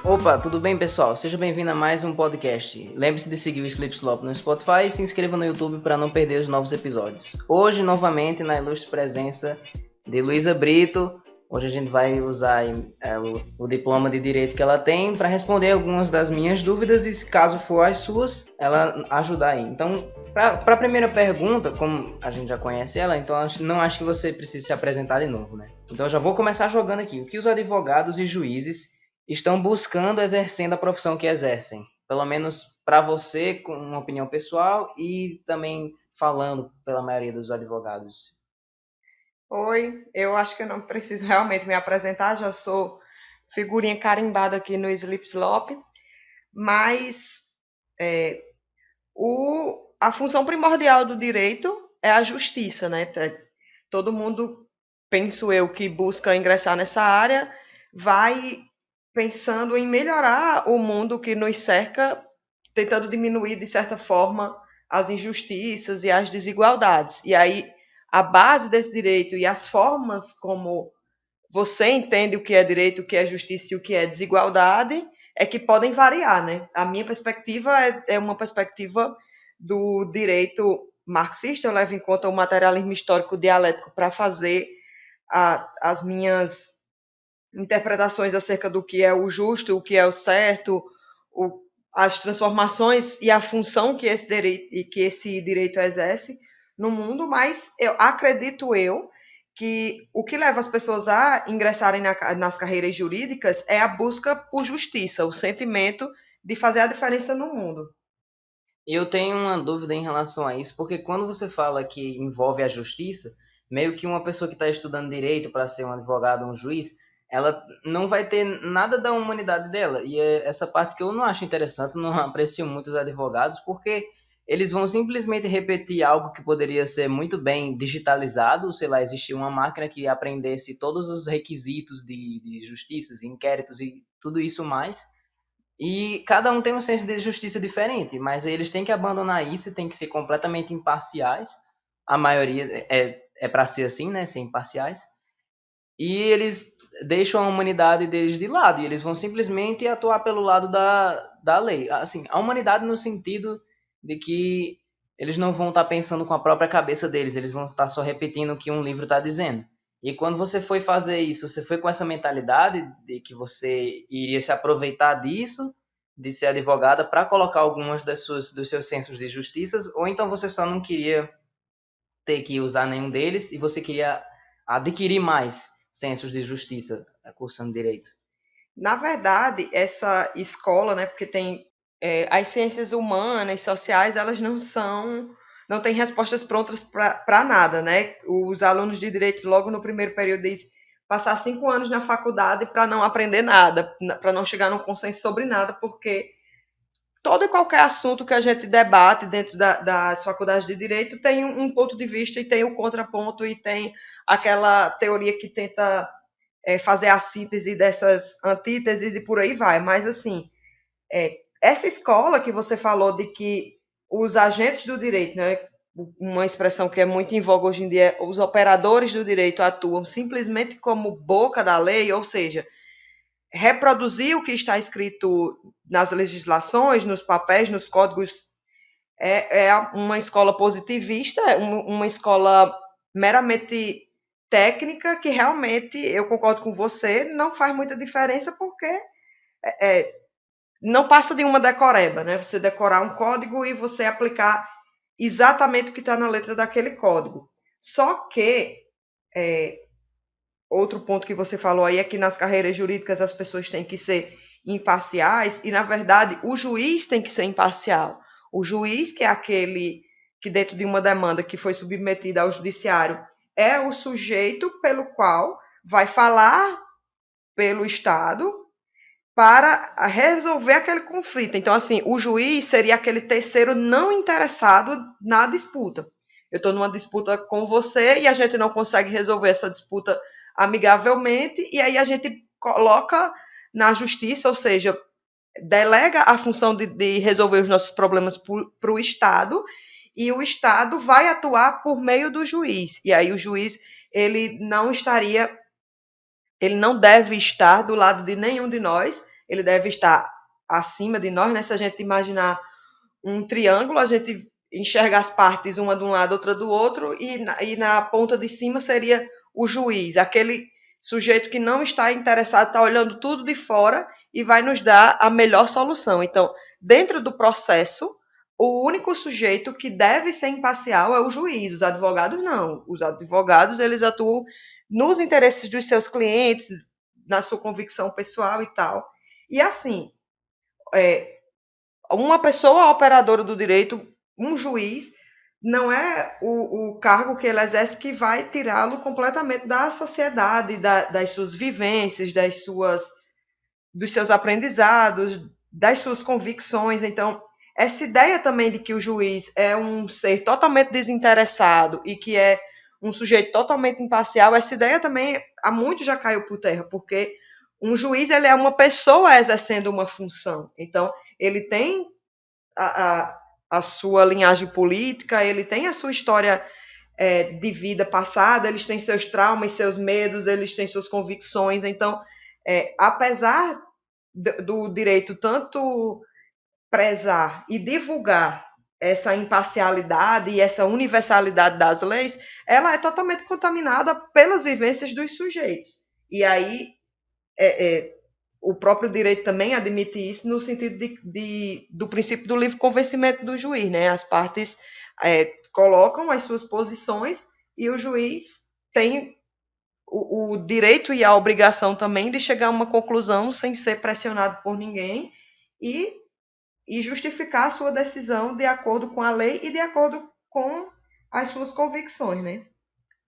Opa, tudo bem, pessoal? Seja bem-vindo a mais um podcast. Lembre-se de seguir o Slip Slop no Spotify e se inscreva no YouTube para não perder os novos episódios. Hoje, novamente, na ilustre presença de Luísa Brito. Hoje a gente vai usar o diploma de Direito que ela tem para responder algumas das minhas dúvidas e, caso for as suas, ela ajudar aí. Então, para a primeira pergunta, como a gente já conhece ela, então não acho que você precise se apresentar de novo, né? Então, eu já vou começar jogando aqui. O que os advogados e juízes estão buscando exercendo a profissão que exercem? Pelo menos para você, com uma opinião pessoal e também falando pela maioria dos advogados. Oi, eu acho que eu não preciso realmente me apresentar, já sou figurinha carimbada aqui no Slip Slop, mas a função primordial do direito é a justiça, né? Todo mundo, penso eu, que busca ingressar nessa área, vai pensando em melhorar o mundo que nos cerca, tentando diminuir, de certa forma, as injustiças e as desigualdades. E aí, a base desse direito e as formas como você entende o que é direito, o que é justiça e o que é desigualdade, é que podem variar, né? A minha perspectiva é uma perspectiva do direito marxista, eu levo em conta o materialismo histórico dialético para fazer as minhas interpretações acerca do que é o justo, o que é o certo, as transformações e a função que esse direito exerce no mundo, mas acredito que o que leva as pessoas a ingressarem nas carreiras jurídicas é a busca por justiça, o sentimento de fazer a diferença no mundo. Eu tenho uma dúvida em relação a isso, porque quando você fala que envolve a justiça, meio que uma pessoa que está estudando direito para ser um advogado, um juiz, ela não vai ter nada da humanidade dela. E é essa parte que eu não acho interessante, não aprecio muito os advogados, porque eles vão simplesmente repetir algo que poderia ser muito bem digitalizado, sei lá, existir uma máquina que aprendesse todos os requisitos de justiças, inquéritos e tudo isso mais. E cada um tem um senso de justiça diferente, mas eles têm que abandonar isso e têm que ser completamente imparciais. A maioria é para ser assim, né? Ser imparciais. E eles deixam a humanidade deles de lado e eles vão simplesmente atuar pelo lado da lei. Assim, a humanidade no sentido de que eles não vão estar pensando com a própria cabeça deles, eles vão estar só repetindo o que um livro está dizendo. E quando você foi fazer isso, você foi com essa mentalidade de que você iria se aproveitar disso, de ser advogada, para colocar algumas dos seus sensos de justiça, ou então você só não queria ter que usar nenhum deles e você queria adquirir mais sensos de justiça cursando direito. Na verdade, essa escola, né, porque tem as ciências humanas, sociais, elas não têm respostas prontas para nada, né? Os alunos de direito, logo no primeiro período, dizem passar 5 anos na faculdade para não aprender nada, para não chegar num consenso sobre nada, porque todo e qualquer assunto que a gente debate dentro das faculdades de direito tem um ponto de vista e tem o contraponto e tem aquela teoria que tenta fazer a síntese dessas antíteses e por aí vai. Mas, assim, essa escola que você falou de que os agentes do direito, né, uma expressão que é muito em voga hoje em dia, os operadores do direito atuam simplesmente como boca da lei, ou seja, reproduzir o que está escrito nas legislações, nos papéis, nos códigos, é uma escola positivista, uma escola meramente técnica que realmente, eu concordo com você, não faz muita diferença porque é, não passa de uma decoreba, né? Você decorar um código e você aplicar exatamente o que está na letra daquele código. Só que outro ponto que você falou aí é que nas carreiras jurídicas as pessoas têm que ser imparciais e, na verdade, o juiz tem que ser imparcial. O juiz, que é aquele que, dentro de uma demanda que foi submetida ao judiciário, é o sujeito pelo qual vai falar pelo Estado para resolver aquele conflito. Então, assim, o juiz seria aquele terceiro não interessado na disputa. Eu estou numa disputa com você e a gente não consegue resolver essa disputa amigavelmente, e aí a gente coloca na justiça, ou seja, delega a função de resolver os nossos problemas para o Estado, e o Estado vai atuar por meio do juiz. E aí o juiz ele não deve estar do lado de nenhum de nós, ele deve estar acima de nós, né? Se a gente imaginar um triângulo, a gente enxerga as partes uma de um lado, outra do outro, e na ponta de cima seria o juiz, aquele sujeito que não está interessado, está olhando tudo de fora e vai nos dar a melhor solução. Então, dentro do processo, o único sujeito que deve ser imparcial é o juiz, os advogados não. Os advogados, eles atuam nos interesses dos seus clientes, na sua convicção pessoal e tal. E assim, uma pessoa operadora do direito, um juiz, não é o cargo que ele exerce que vai tirá-lo completamente da sociedade, das suas vivências, dos seus aprendizados, das suas convicções. Então, essa ideia também de que o juiz é um ser totalmente desinteressado e que é um sujeito totalmente imparcial, essa ideia também há muito já caiu por terra, porque um juiz ele é uma pessoa exercendo uma função. Então, ele tem a, a, a sua linhagem política, ele tem a sua história de vida passada, eles têm seus traumas, seus medos, eles têm suas convicções. Então, apesar do direito tanto prezar e divulgar essa imparcialidade e essa universalidade das leis, ela é totalmente contaminada pelas vivências dos sujeitos. E aí o próprio direito também admite isso no sentido do princípio do livre convencimento do juiz, né? As partes colocam as suas posições e o juiz tem o direito e a obrigação também de chegar a uma conclusão sem ser pressionado por ninguém e, e justificar a sua decisão de acordo com a lei e de acordo com as suas convicções, né?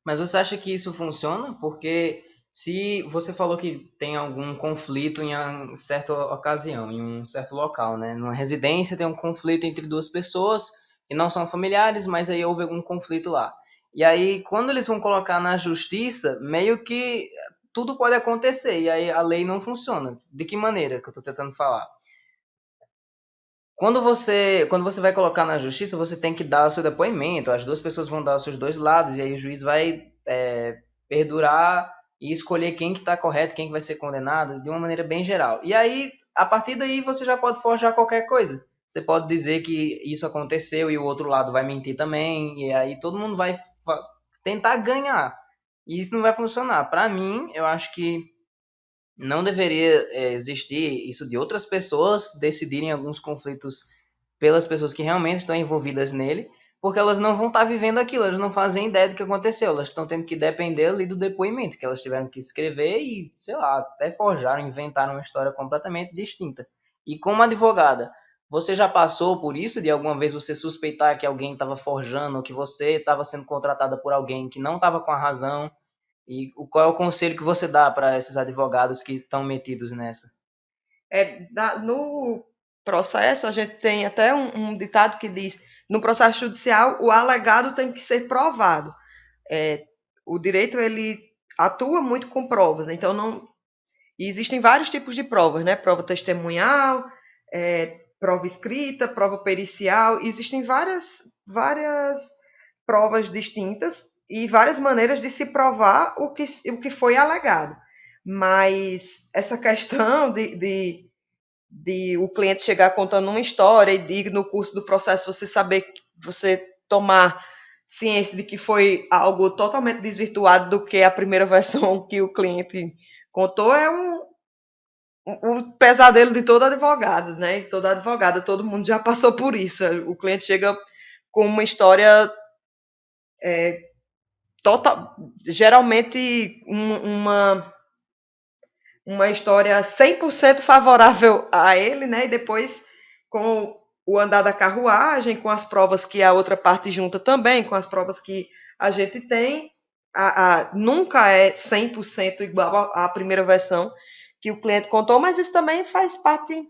Mas você acha que isso funciona? Porque se você falou que tem algum conflito em uma certa ocasião, em um certo local, né? Numa residência tem um conflito entre duas pessoas que não são familiares, mas aí houve algum conflito lá. E aí, quando eles vão colocar na justiça, meio que tudo pode acontecer, e aí a lei não funciona. De que maneira que eu estou tentando falar? Quando você vai colocar na justiça, você tem que dar o seu depoimento, as duas pessoas vão dar os seus dois lados, e aí o juiz vai perdurar e escolher quem que está correto, quem que vai ser condenado, de uma maneira bem geral. E aí, a partir daí, você já pode forjar qualquer coisa. Você pode dizer que isso aconteceu e o outro lado vai mentir também, e aí todo mundo vai tentar ganhar. E isso não vai funcionar. Para mim, eu acho que não deveria existir isso de outras pessoas decidirem alguns conflitos pelas pessoas que realmente estão envolvidas nele, porque elas não vão estar vivendo aquilo, elas não fazem ideia do que aconteceu, elas estão tendo que depender ali do depoimento que elas tiveram que escrever e, sei lá, até forjaram, inventaram uma história completamente distinta. E como advogada, você já passou por isso, de alguma vez você suspeitar que alguém estava forjando, ou que você estava sendo contratada por alguém que não estava com a razão? E qual é o conselho que você dá para esses advogados que estão metidos nessa? No processo, a gente tem até um ditado que diz: no processo judicial, o alegado tem que ser provado. É, o direito ele atua muito com provas, então não. E existem vários tipos de provas, né? Prova testemunhal, prova escrita, prova pericial. Existem várias provas distintas e várias maneiras de se provar o que foi alegado. Mas essa questão de o cliente chegar contando uma história e no curso do processo você tomar ciência de que foi algo totalmente desvirtuado do que a primeira versão que o cliente contou é o pesadelo de todo advogado, né? Toda advogada, todo mundo já passou por isso. O cliente chega com uma história total, geralmente uma história 100% favorável a ele, né? E depois, com o andar da carruagem, com as provas que a outra parte junta também, com as provas que a gente tem, nunca é 100% igual à primeira versão que o cliente contou, mas isso também faz parte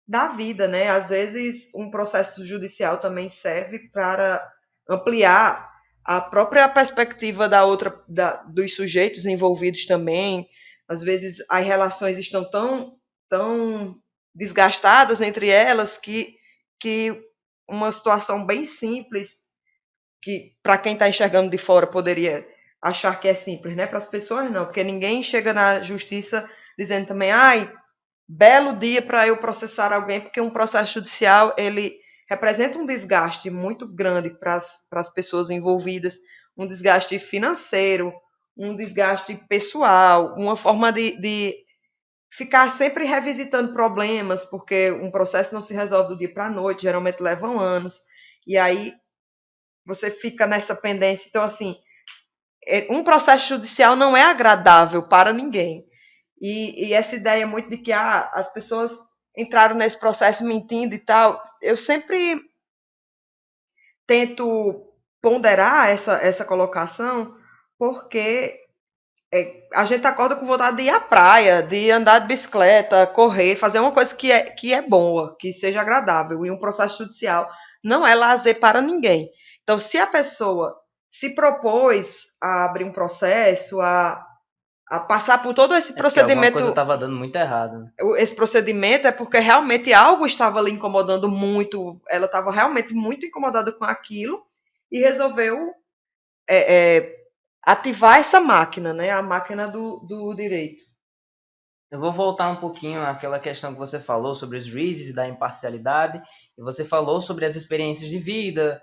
da vida, né? Às vezes, um processo judicial também serve para ampliar a própria perspectiva dos sujeitos envolvidos também. Às vezes, as relações estão tão desgastadas entre elas que uma situação bem simples, que para quem está enxergando de fora poderia achar que é simples, né? Para as pessoas não, porque ninguém chega na justiça dizendo também, ai, belo dia para eu processar alguém, porque um processo judicial ele representa um desgaste muito grande para as pessoas envolvidas, um desgaste financeiro, um desgaste pessoal, uma forma de ficar sempre revisitando problemas, porque um processo não se resolve do dia para a noite, geralmente levam anos, e aí você fica nessa pendência. Então, assim, um processo judicial não é agradável para ninguém. E essa ideia muito de que as pessoas entraram nesse processo mentindo e tal, eu sempre tento ponderar essa colocação, porque a gente acorda com vontade de ir à praia, de andar de bicicleta, correr, fazer uma coisa que é boa, que seja agradável. E um processo judicial não é lazer para ninguém. Então, se a pessoa se propôs a abrir um processo, a passar por todo esse É porque alguma coisa procedimento. estava dando muito errado, né? Esse procedimento é porque realmente algo estava lhe incomodando muito, ela estava realmente muito incomodada com aquilo e resolveu é, é, ativar essa máquina, né? A máquina do direito. Eu vou voltar um pouquinho àquela questão que você falou sobre os juízes e da imparcialidade, e você falou sobre as experiências de vida,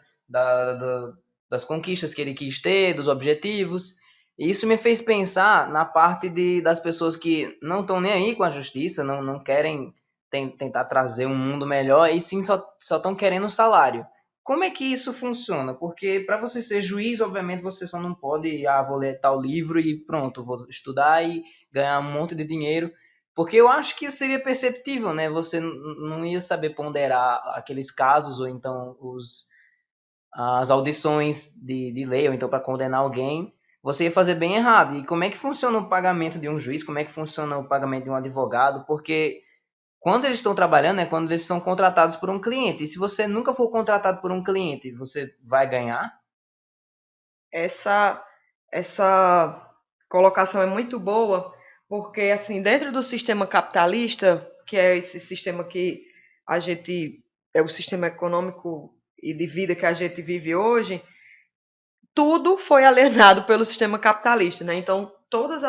das conquistas que ele quis ter, dos objetivos, e isso me fez pensar na parte das pessoas que não estão nem aí com a justiça, não querem tentar trazer um mundo melhor, e sim só estão querendo o salário. Como é que isso funciona? Porque para você ser juiz, obviamente você só não pode, vou ler tal livro e pronto, vou estudar e ganhar um monte de dinheiro. Porque eu acho que seria perceptível, né? Você não ia saber ponderar aqueles casos, ou então as audições de lei, ou então para condenar alguém, você ia fazer bem errado. E como é que funciona o pagamento de um juiz? Como é que funciona o pagamento de um advogado? Porque quando eles estão trabalhando é quando eles são contratados por um cliente. E se você nunca for contratado por um cliente, você vai ganhar? Essa, essa colocação é muito boa, porque, assim, dentro do sistema capitalista, que é esse sistema que a gente, é o sistema econômico e de vida que a gente vive hoje, tudo foi alienado pelo sistema capitalista, né? Então, todas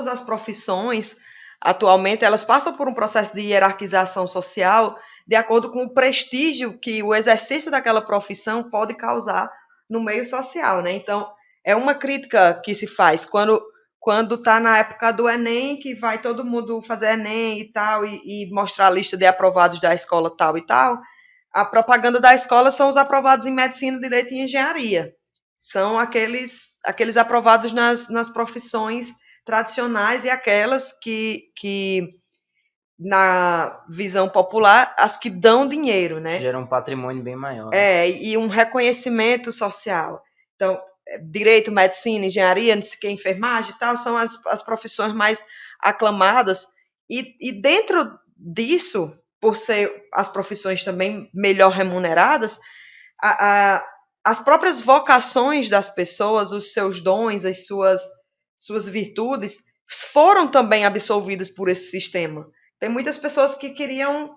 as profissões, atualmente, elas passam por um processo de hierarquização social de acordo com o prestígio que o exercício daquela profissão pode causar no meio social, né? Então, é uma crítica que se faz quando está na época do Enem, que vai todo mundo fazer Enem e tal, e mostrar a lista de aprovados da escola tal e tal, a propaganda da escola são os aprovados em medicina, direito e engenharia. São aqueles aprovados nas profissões tradicionais e aquelas que, na visão popular, as que dão dinheiro, Que né? gera um patrimônio bem maior, né? E um reconhecimento social. Então, direito, medicina, engenharia, não sei o que, enfermagem e tal, são as profissões mais aclamadas. E dentro disso, por ser as profissões também melhor remuneradas, a, a, as próprias vocações das pessoas, os seus dons, as suas virtudes, foram também absolvidas por esse sistema. Tem muitas pessoas que queriam,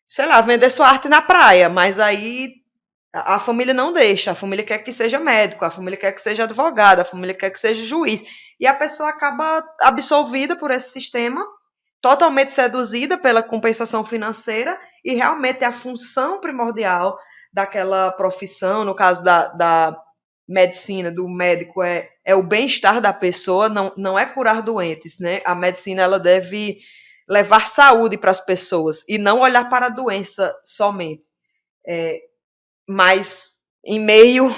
sei lá, vender sua arte na praia, mas aí a família não deixa, a família quer que seja médico, a família quer que seja advogado, a família quer que seja juiz. E a pessoa acaba absolvida por esse sistema, totalmente seduzida pela compensação financeira, e realmente a função primordial daquela profissão, no caso da medicina, do médico, é o bem-estar da pessoa, não é curar doentes, né? A medicina ela deve levar saúde para as pessoas e não olhar para a doença somente. Mas em meio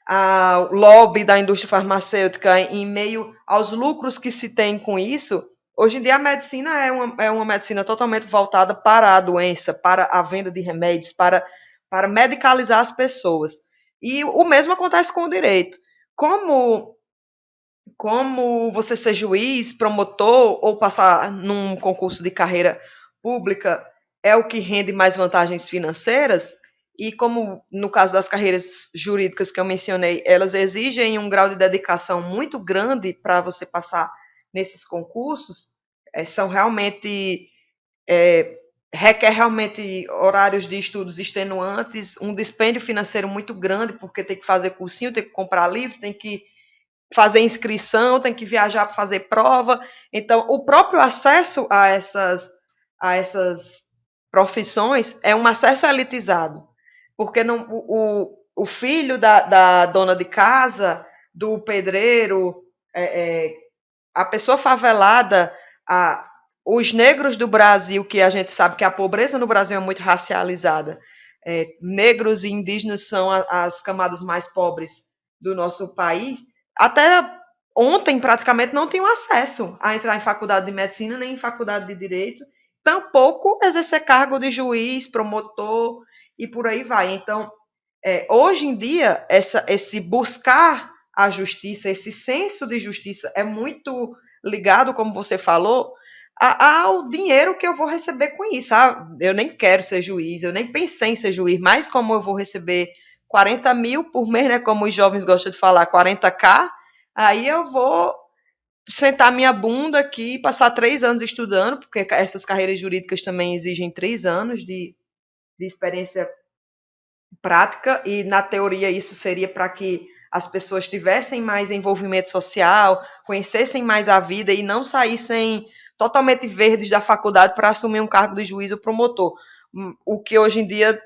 ao lobby da indústria farmacêutica, em meio aos lucros que se tem com isso, hoje em dia a medicina é uma medicina totalmente voltada para a doença, para a venda de remédios, para medicalizar as pessoas. E o mesmo acontece com o direito. Como, como você ser juiz, promotor ou passar num concurso de carreira pública é o que rende mais vantagens financeiras, e como no caso das carreiras jurídicas que eu mencionei, elas exigem um grau de dedicação muito grande para você passar nesses concursos, são realmente é, requer realmente horários de estudos extenuantes, um dispêndio financeiro muito grande, porque tem que fazer cursinho, tem que comprar livro, tem que fazer inscrição, tem que viajar para fazer prova. Então, o próprio acesso a essas a essas profissões é um acesso elitizado, porque não, o filho da dona de casa, do pedreiro, a pessoa favelada, os negros do Brasil, que a gente sabe que a pobreza no Brasil é muito racializada, negros e indígenas são as camadas mais pobres do nosso país, até ontem praticamente não tinham acesso a entrar em faculdade de medicina nem em faculdade de direito, tampouco exercer cargo de juiz, promotor e por aí vai. Então, hoje em dia, esse buscar a justiça, esse senso de justiça é muito ligado, como você falou, ao dinheiro que eu vou receber com isso. Eu nem quero ser juiz, eu nem pensei em ser juiz, mas como eu vou receber 40 mil por mês, né, como os jovens gostam de falar, 40K, aí eu vou sentar minha bunda aqui, passar 3 anos estudando, porque essas carreiras jurídicas também exigem 3 anos de experiência prática, e na teoria isso seria para que as pessoas tivessem mais envolvimento social, conhecessem mais a vida e não saíssem totalmente verdes da faculdade para assumir um cargo de juiz ou promotor. O que hoje em dia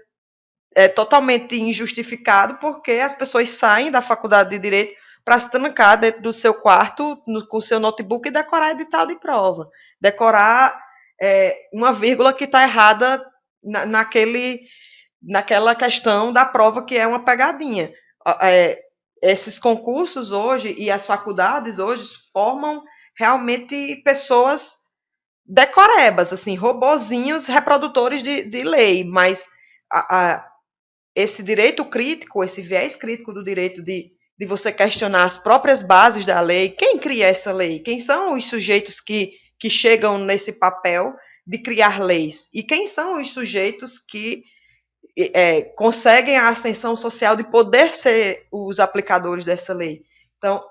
é totalmente injustificado, porque as pessoas saem da faculdade de direito para se trancar dentro do seu quarto com o seu notebook e decorar edital de prova, decorar uma vírgula que está errada naquela questão da prova, que é uma pegadinha. Esses concursos hoje e as faculdades hoje formam realmente pessoas decorebas, assim, robozinhos reprodutores de lei, mas esse direito crítico, esse viés crítico do direito de você questionar as próprias bases da lei, quem cria essa lei? Quem são os sujeitos que chegam nesse papel de criar leis? E quem são os sujeitos que conseguem a ascensão social de poder ser os aplicadores dessa lei? Então,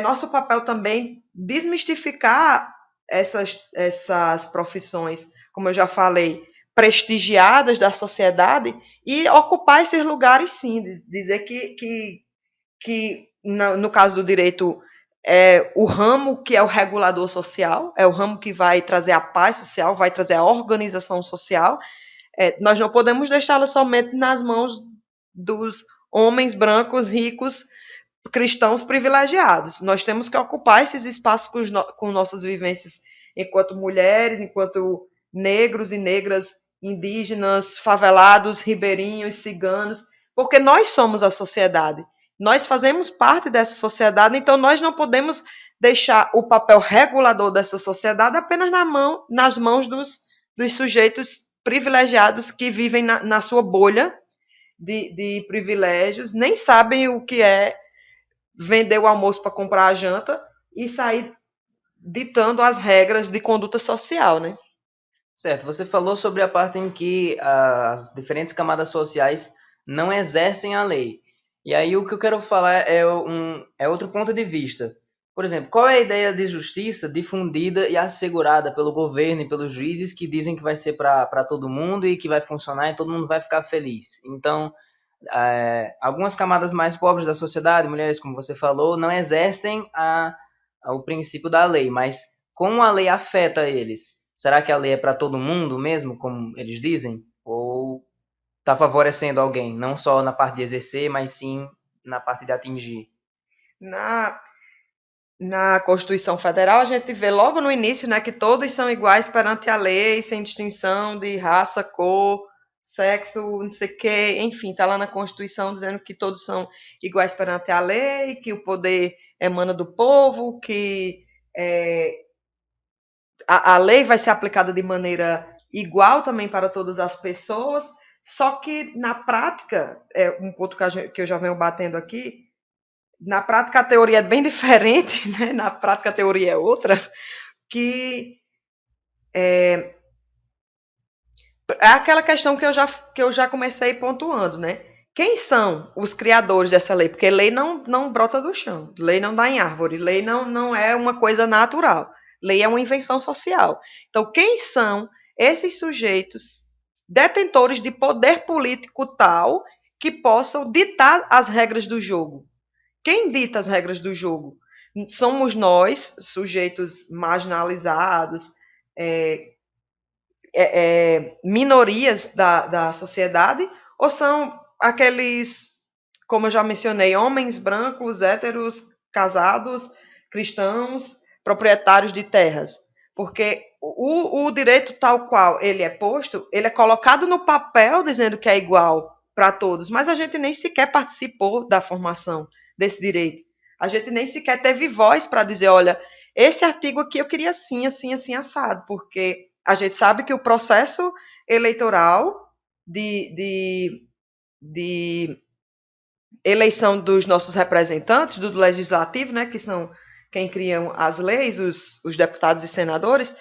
nosso papel também desmistificar essas profissões, como eu já falei, prestigiadas da sociedade, e ocupar esses lugares, sim, dizer que no caso do direito, é o ramo que é o regulador social, é o ramo que vai trazer a paz social, vai trazer a organização social. Nós não podemos deixá-la somente nas mãos dos homens brancos, ricos, cristãos privilegiados. Nós temos que ocupar esses espaços com nossas vivências enquanto mulheres, enquanto negros e negras, indígenas, favelados, ribeirinhos, ciganos, porque nós somos a sociedade. Nós fazemos parte dessa sociedade, então nós não podemos deixar o papel regulador dessa sociedade apenas nas mãos dos sujeitos privilegiados que vivem na sua bolha de privilégios, nem sabem o que é vender o almoço para comprar a janta e sair ditando as regras de conduta social, né? Certo, você falou sobre a parte em que as diferentes camadas sociais não exercem a lei. E aí o que eu quero falar é outro ponto de vista. Por exemplo, qual é a ideia de justiça difundida e assegurada pelo governo e pelos juízes que dizem que vai ser para todo mundo e que vai funcionar e todo mundo vai ficar feliz? Então, algumas camadas mais pobres da sociedade, mulheres, como você falou, não exercem o princípio da lei, mas como a lei afeta eles? Será que a lei é para todo mundo mesmo, como eles dizem? Ou está favorecendo alguém, não só na parte de exercer, mas sim na parte de atingir? Na, na Constituição Federal, a gente vê logo no início, né, que todos são iguais perante a lei, sem distinção de raça, cor, sexo, não sei o quê, enfim, está lá na Constituição dizendo que todos são iguais perante a lei, que o poder emana do povo, que a lei vai ser aplicada de maneira igual também para todas as pessoas, só que na prática, é um ponto que eu já venho batendo aqui, na prática a teoria é bem diferente, né? Na prática a teoria é outra, que é aquela questão que eu já comecei pontuando, né? Quem são os criadores dessa lei? Porque lei não brota do chão, lei não dá em árvore, lei não é uma coisa natural, lei é uma invenção social. Então, quem são esses sujeitos detentores de poder político tal que possam ditar as regras do jogo? Quem dita as regras do jogo? Somos nós, sujeitos marginalizados, minorias da sociedade, ou são aqueles, como eu já mencionei, homens brancos, héteros, casados, cristãos, proprietários de terras? Porque o direito tal qual ele é posto, ele é colocado no papel dizendo que é igual para todos, mas a gente nem sequer participou da formação desse direito. A gente nem sequer teve voz para dizer, olha, esse artigo aqui eu queria assim, assim, assim, assado, porque a gente sabe que o processo eleitoral de eleição dos nossos representantes, do legislativo, né, que são quem criam as leis, os deputados e senadores,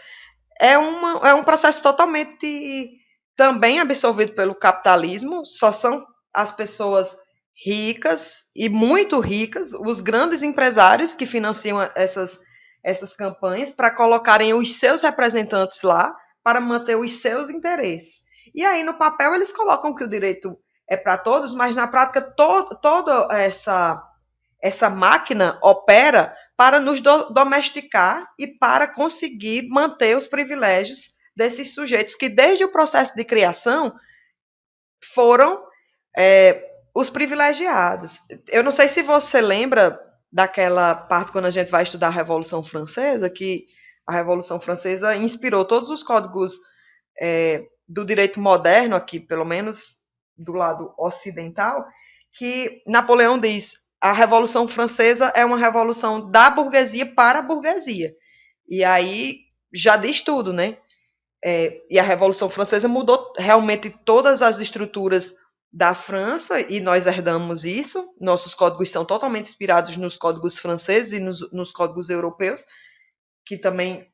é um processo totalmente também absorvido pelo capitalismo, só são as pessoas ricas e muito ricas, os grandes empresários que financiam essas campanhas para colocarem os seus representantes lá para manter os seus interesses. E aí, no papel, eles colocam que o direito é para todos, mas na prática, toda essa máquina opera para nos domesticar e para conseguir manter os privilégios desses sujeitos que, desde o processo de criação, foram os privilegiados. Eu não sei se você lembra daquela parte quando a gente vai estudar a Revolução Francesa, que a Revolução Francesa inspirou todos os códigos do direito moderno, aqui, pelo menos do lado ocidental, que Napoleão diz: a Revolução Francesa é uma revolução da burguesia para a burguesia. E aí já diz tudo, né? E a Revolução Francesa mudou realmente todas as estruturas da França, e nós herdamos isso. Nossos códigos são totalmente inspirados nos códigos franceses e nos códigos europeus, que também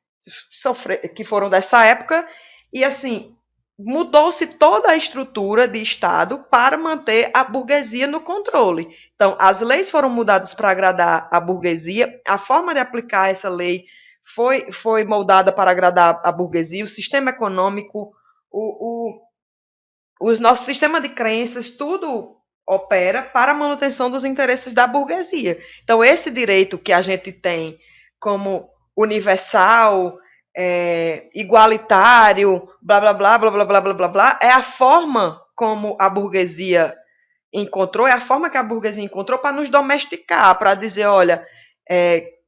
que foram dessa época. E assim, mudou-se toda a estrutura de Estado para manter a burguesia no controle. Então, as leis foram mudadas para agradar a burguesia, a forma de aplicar essa lei foi moldada para agradar a burguesia, o sistema econômico, o nosso sistema de crenças, tudo opera para a manutenção dos interesses da burguesia. Então, esse direito que a gente tem como universal, igualitário, blá blá blá blá blá blá blá blá blá, é a forma como a burguesia encontrou, é a forma que a burguesia encontrou para nos domesticar, para dizer, olha,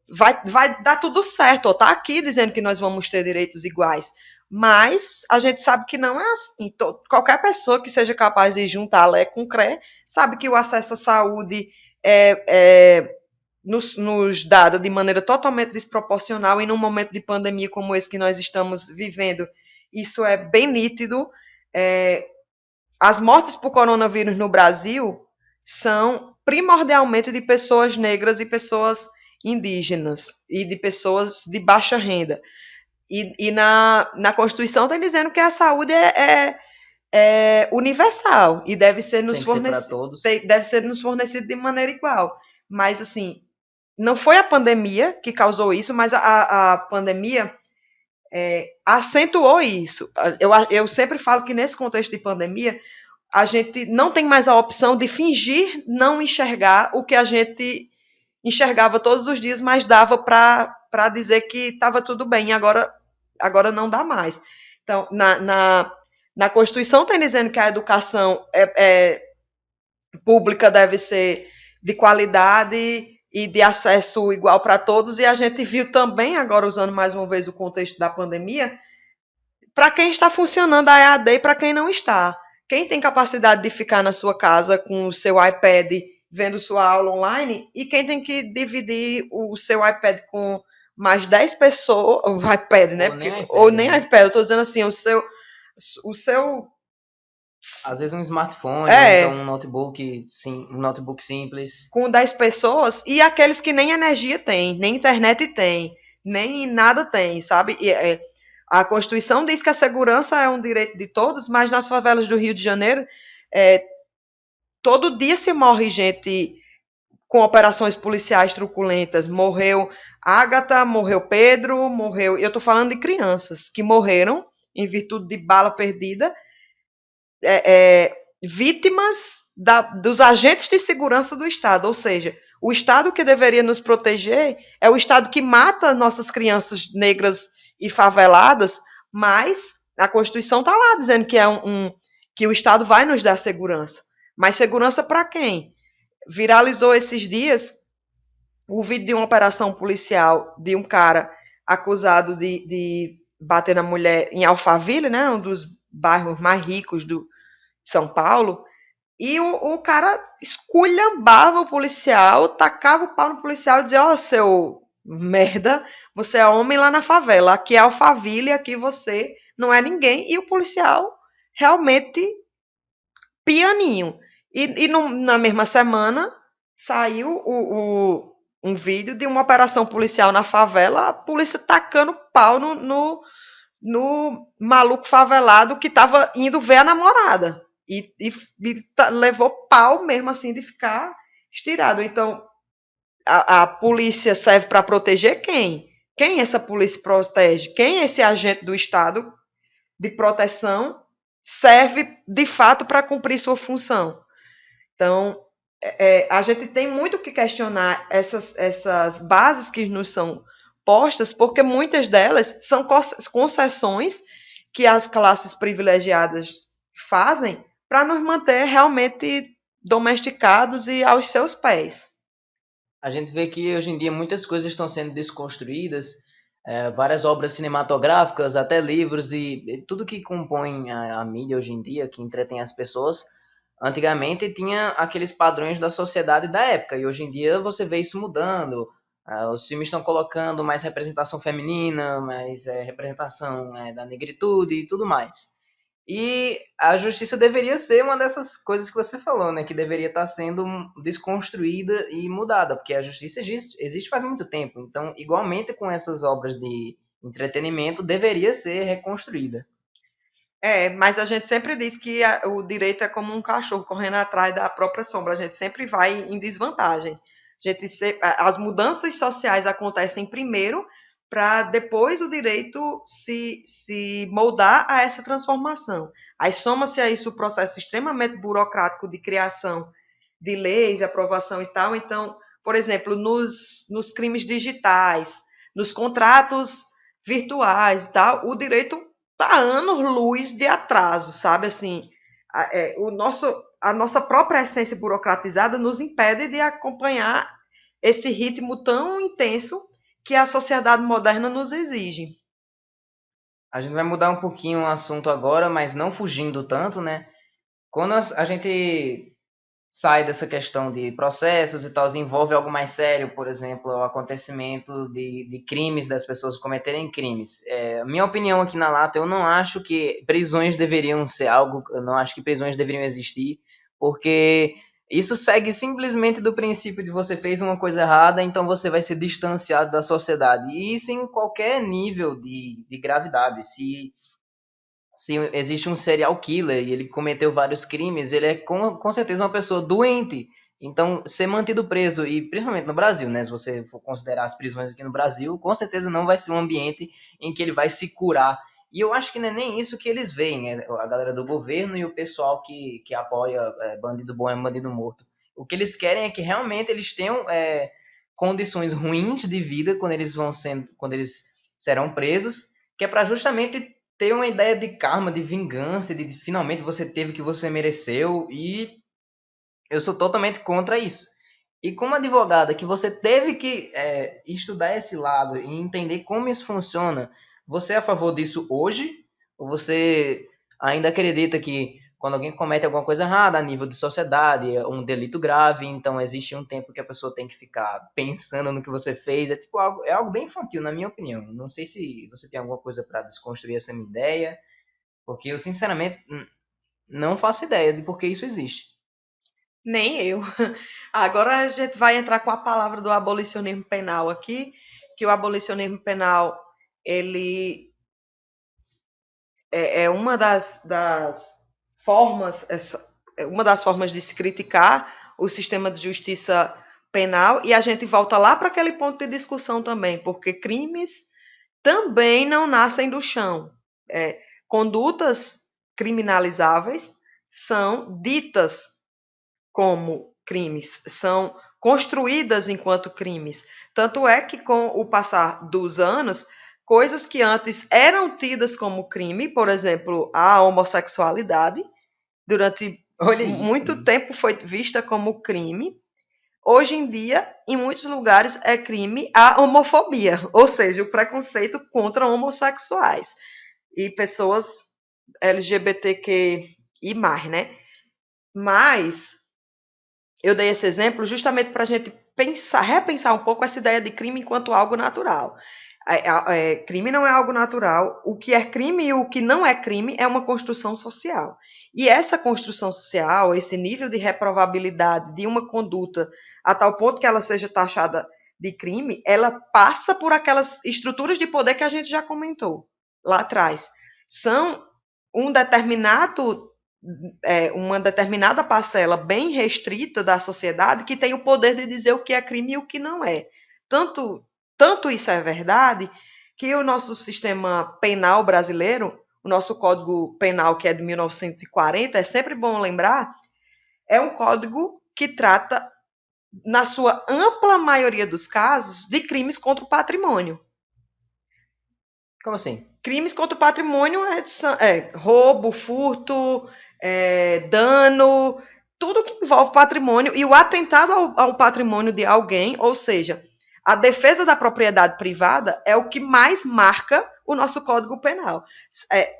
vai dar tudo certo, está aqui dizendo que nós vamos ter direitos iguais, mas a gente sabe que não é assim. Qualquer pessoa que seja capaz de juntar Lé com Cré sabe que o acesso à saúde nos dada de maneira totalmente desproporcional, e num momento de pandemia como esse que nós estamos vivendo, isso é bem nítido. As mortes por coronavírus no Brasil são primordialmente de pessoas negras e pessoas indígenas e de pessoas de baixa renda. E na Constituição está dizendo que a saúde é universal e deve ser nos fornecido de maneira igual. Mas, assim, não foi a pandemia que causou isso, mas a pandemia acentuou isso. Eu sempre falo que nesse contexto de pandemia, a gente não tem mais a opção de fingir não enxergar o que a gente enxergava todos os dias, mas dava para dizer que estava tudo bem, agora não dá mais. Então, na Constituição está dizendo que a educação pública deve ser de qualidade e de acesso igual para todos, e a gente viu também, agora usando mais uma vez o contexto da pandemia, para quem está funcionando a EAD e para quem não está. Quem tem capacidade de ficar na sua casa com o seu iPad vendo sua aula online, e quem tem que dividir o seu iPad com mais 10 pessoas, o iPad, né? Ou nem iPad, eu estou dizendo assim, o seu às vezes um smartphone, ou então um notebook simples. Com 10 pessoas, e aqueles que nem energia tem, nem internet tem, nem nada tem, sabe? A Constituição diz que a segurança é um direito de todos, mas nas favelas do Rio de Janeiro, todo dia se morre gente com operações policiais truculentas. Morreu Ágata, morreu Pedro, morreu... Eu estou falando de crianças que morreram em virtude de bala perdida, vítimas dos agentes de segurança do Estado. Ou seja, o Estado que deveria nos proteger é o Estado que mata nossas crianças negras e faveladas, mas a Constituição está lá dizendo que que o Estado vai nos dar segurança. Mas segurança para quem? Viralizou esses dias o vídeo de uma operação policial de um cara acusado de bater na mulher em Alphaville, né, um dos bairros mais ricos do São Paulo, e o cara esculhambava o policial, tacava o pau no policial e dizia: ó, seu merda, você é homem lá na favela, aqui é Alphaville, aqui você não é ninguém. E o policial realmente pianinho. Na mesma semana saiu um vídeo de uma operação policial na favela, a polícia tacando pau no maluco favelado que estava indo ver a namorada. Levou pau mesmo assim de ficar estirado. Então, a polícia serve para proteger quem? Quem essa polícia protege? Quem é esse agente do Estado de proteção serve de fato para cumprir sua função? Então, a gente tem muito que questionar essas bases que nos são postas, porque muitas delas são concessões que as classes privilegiadas fazem para nos manter realmente domesticados e aos seus pés. A gente vê que hoje em dia muitas coisas estão sendo desconstruídas, várias obras cinematográficas, até livros e tudo que compõe a mídia hoje em dia, que entretém as pessoas. Antigamente tinha aqueles padrões da sociedade da época, e hoje em dia você vê isso mudando. Os filmes estão colocando mais representação feminina, mais representação da negritude e tudo mais. E a justiça deveria ser uma dessas coisas que você falou, né? Que deveria estar sendo desconstruída e mudada, porque a justiça existe faz muito tempo. Então, igualmente com essas obras de entretenimento, deveria ser reconstruída. Mas a gente sempre diz que o direito é como um cachorro correndo atrás da própria sombra, a gente sempre vai em desvantagem. As mudanças sociais acontecem primeiro para depois o direito se moldar a essa transformação. Aí soma-se a isso o processo extremamente burocrático de criação de leis, aprovação e tal. Então, por exemplo, nos crimes digitais, nos contratos virtuais e tal, o direito tá anos-luz de atraso, sabe? Assim, a nossa própria essência burocratizada nos impede de acompanhar esse ritmo tão intenso que a sociedade moderna nos exige. A gente vai mudar um pouquinho o assunto agora, mas não fugindo tanto, né? Quando a gente sai dessa questão de processos e tal, envolve algo mais sério, por exemplo, o acontecimento de crimes, das pessoas cometerem crimes. Minha opinião aqui na Lata, eu não acho que prisões deveriam ser algo, eu não acho que prisões deveriam existir, porque isso segue simplesmente do princípio de você fez uma coisa errada, então você vai ser distanciado da sociedade. E isso em qualquer nível de gravidade. Se existe um serial killer e ele cometeu vários crimes, ele é com certeza uma pessoa doente. Então, ser mantido preso, e principalmente no Brasil, né? Se você for considerar as prisões aqui no Brasil, com certeza não vai ser um ambiente em que ele vai se curar. E eu acho que não é nem isso que eles veem, a galera do governo e o pessoal que apoia bandido bom é bandido morto. O que eles querem é que realmente eles tenham condições ruins de vida quando eles serão presos, que é para justamente ter uma ideia de karma, de vingança, de finalmente você teve o que você mereceu, e eu sou totalmente contra isso. E como advogada que você teve que estudar esse lado e entender como isso funciona, você é a favor disso hoje? Ou você ainda acredita que quando alguém comete alguma coisa errada a nível de sociedade, é um delito grave, então existe um tempo que a pessoa tem que ficar pensando no que você fez, é algo bem infantil, na minha opinião. Não sei se você tem alguma coisa para desconstruir essa minha ideia, porque eu sinceramente não faço ideia de por que isso existe. Nem eu. Agora a gente vai entrar com a palavra do abolicionismo penal aqui, que o abolicionismo penal ele é uma das formas, uma das formas de se criticar o sistema de justiça penal, e a gente volta lá para aquele ponto de discussão também, porque crimes também não nascem do chão. Condutas criminalizáveis são ditas como crimes, são construídas enquanto crimes. Tanto é que, com o passar dos anos, coisas que antes eram tidas como crime, por exemplo, a homossexualidade, durante Olha isso. muito tempo foi vista como crime. Hoje em dia, em muitos lugares, é crime a homofobia, ou seja, o preconceito contra homossexuais e pessoas LGBTQI+, né? Mas eu dei esse exemplo justamente para a gente repensar um pouco essa ideia de crime enquanto algo natural. Crime não é algo natural. O que é crime e o que não é crime é uma construção social. E essa construção social, esse nível de reprovabilidade de uma conduta a tal ponto que ela seja taxada de crime, ela passa por aquelas estruturas de poder que a gente já comentou lá atrás. São um determinado uma determinada parcela bem restrita da sociedade que tem o poder de dizer o que é crime e o que não é. Tanto isso é verdade que o nosso sistema penal brasileiro, o nosso Código Penal, que é de 1940, é sempre bom lembrar, é um código que trata, na sua ampla maioria dos casos, de crimes contra o patrimônio. Como assim? Crimes contra o patrimônio roubo, furto, dano, tudo que envolve patrimônio e o atentado ao patrimônio de alguém, ou seja, a defesa da propriedade privada é o que mais marca o nosso Código Penal.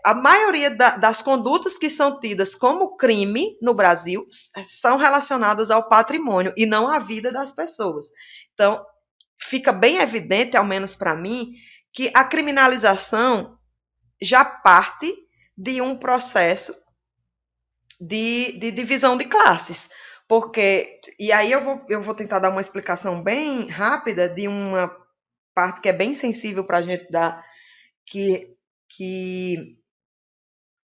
A maioria das condutas que são tidas como crime no Brasil são relacionadas ao patrimônio e não à vida das pessoas. Então, fica bem evidente, ao menos para mim, que a criminalização já parte de um processo de divisão de classes. Porque, e aí eu vou tentar dar uma explicação bem rápida de uma parte que é bem sensível para a gente dar, que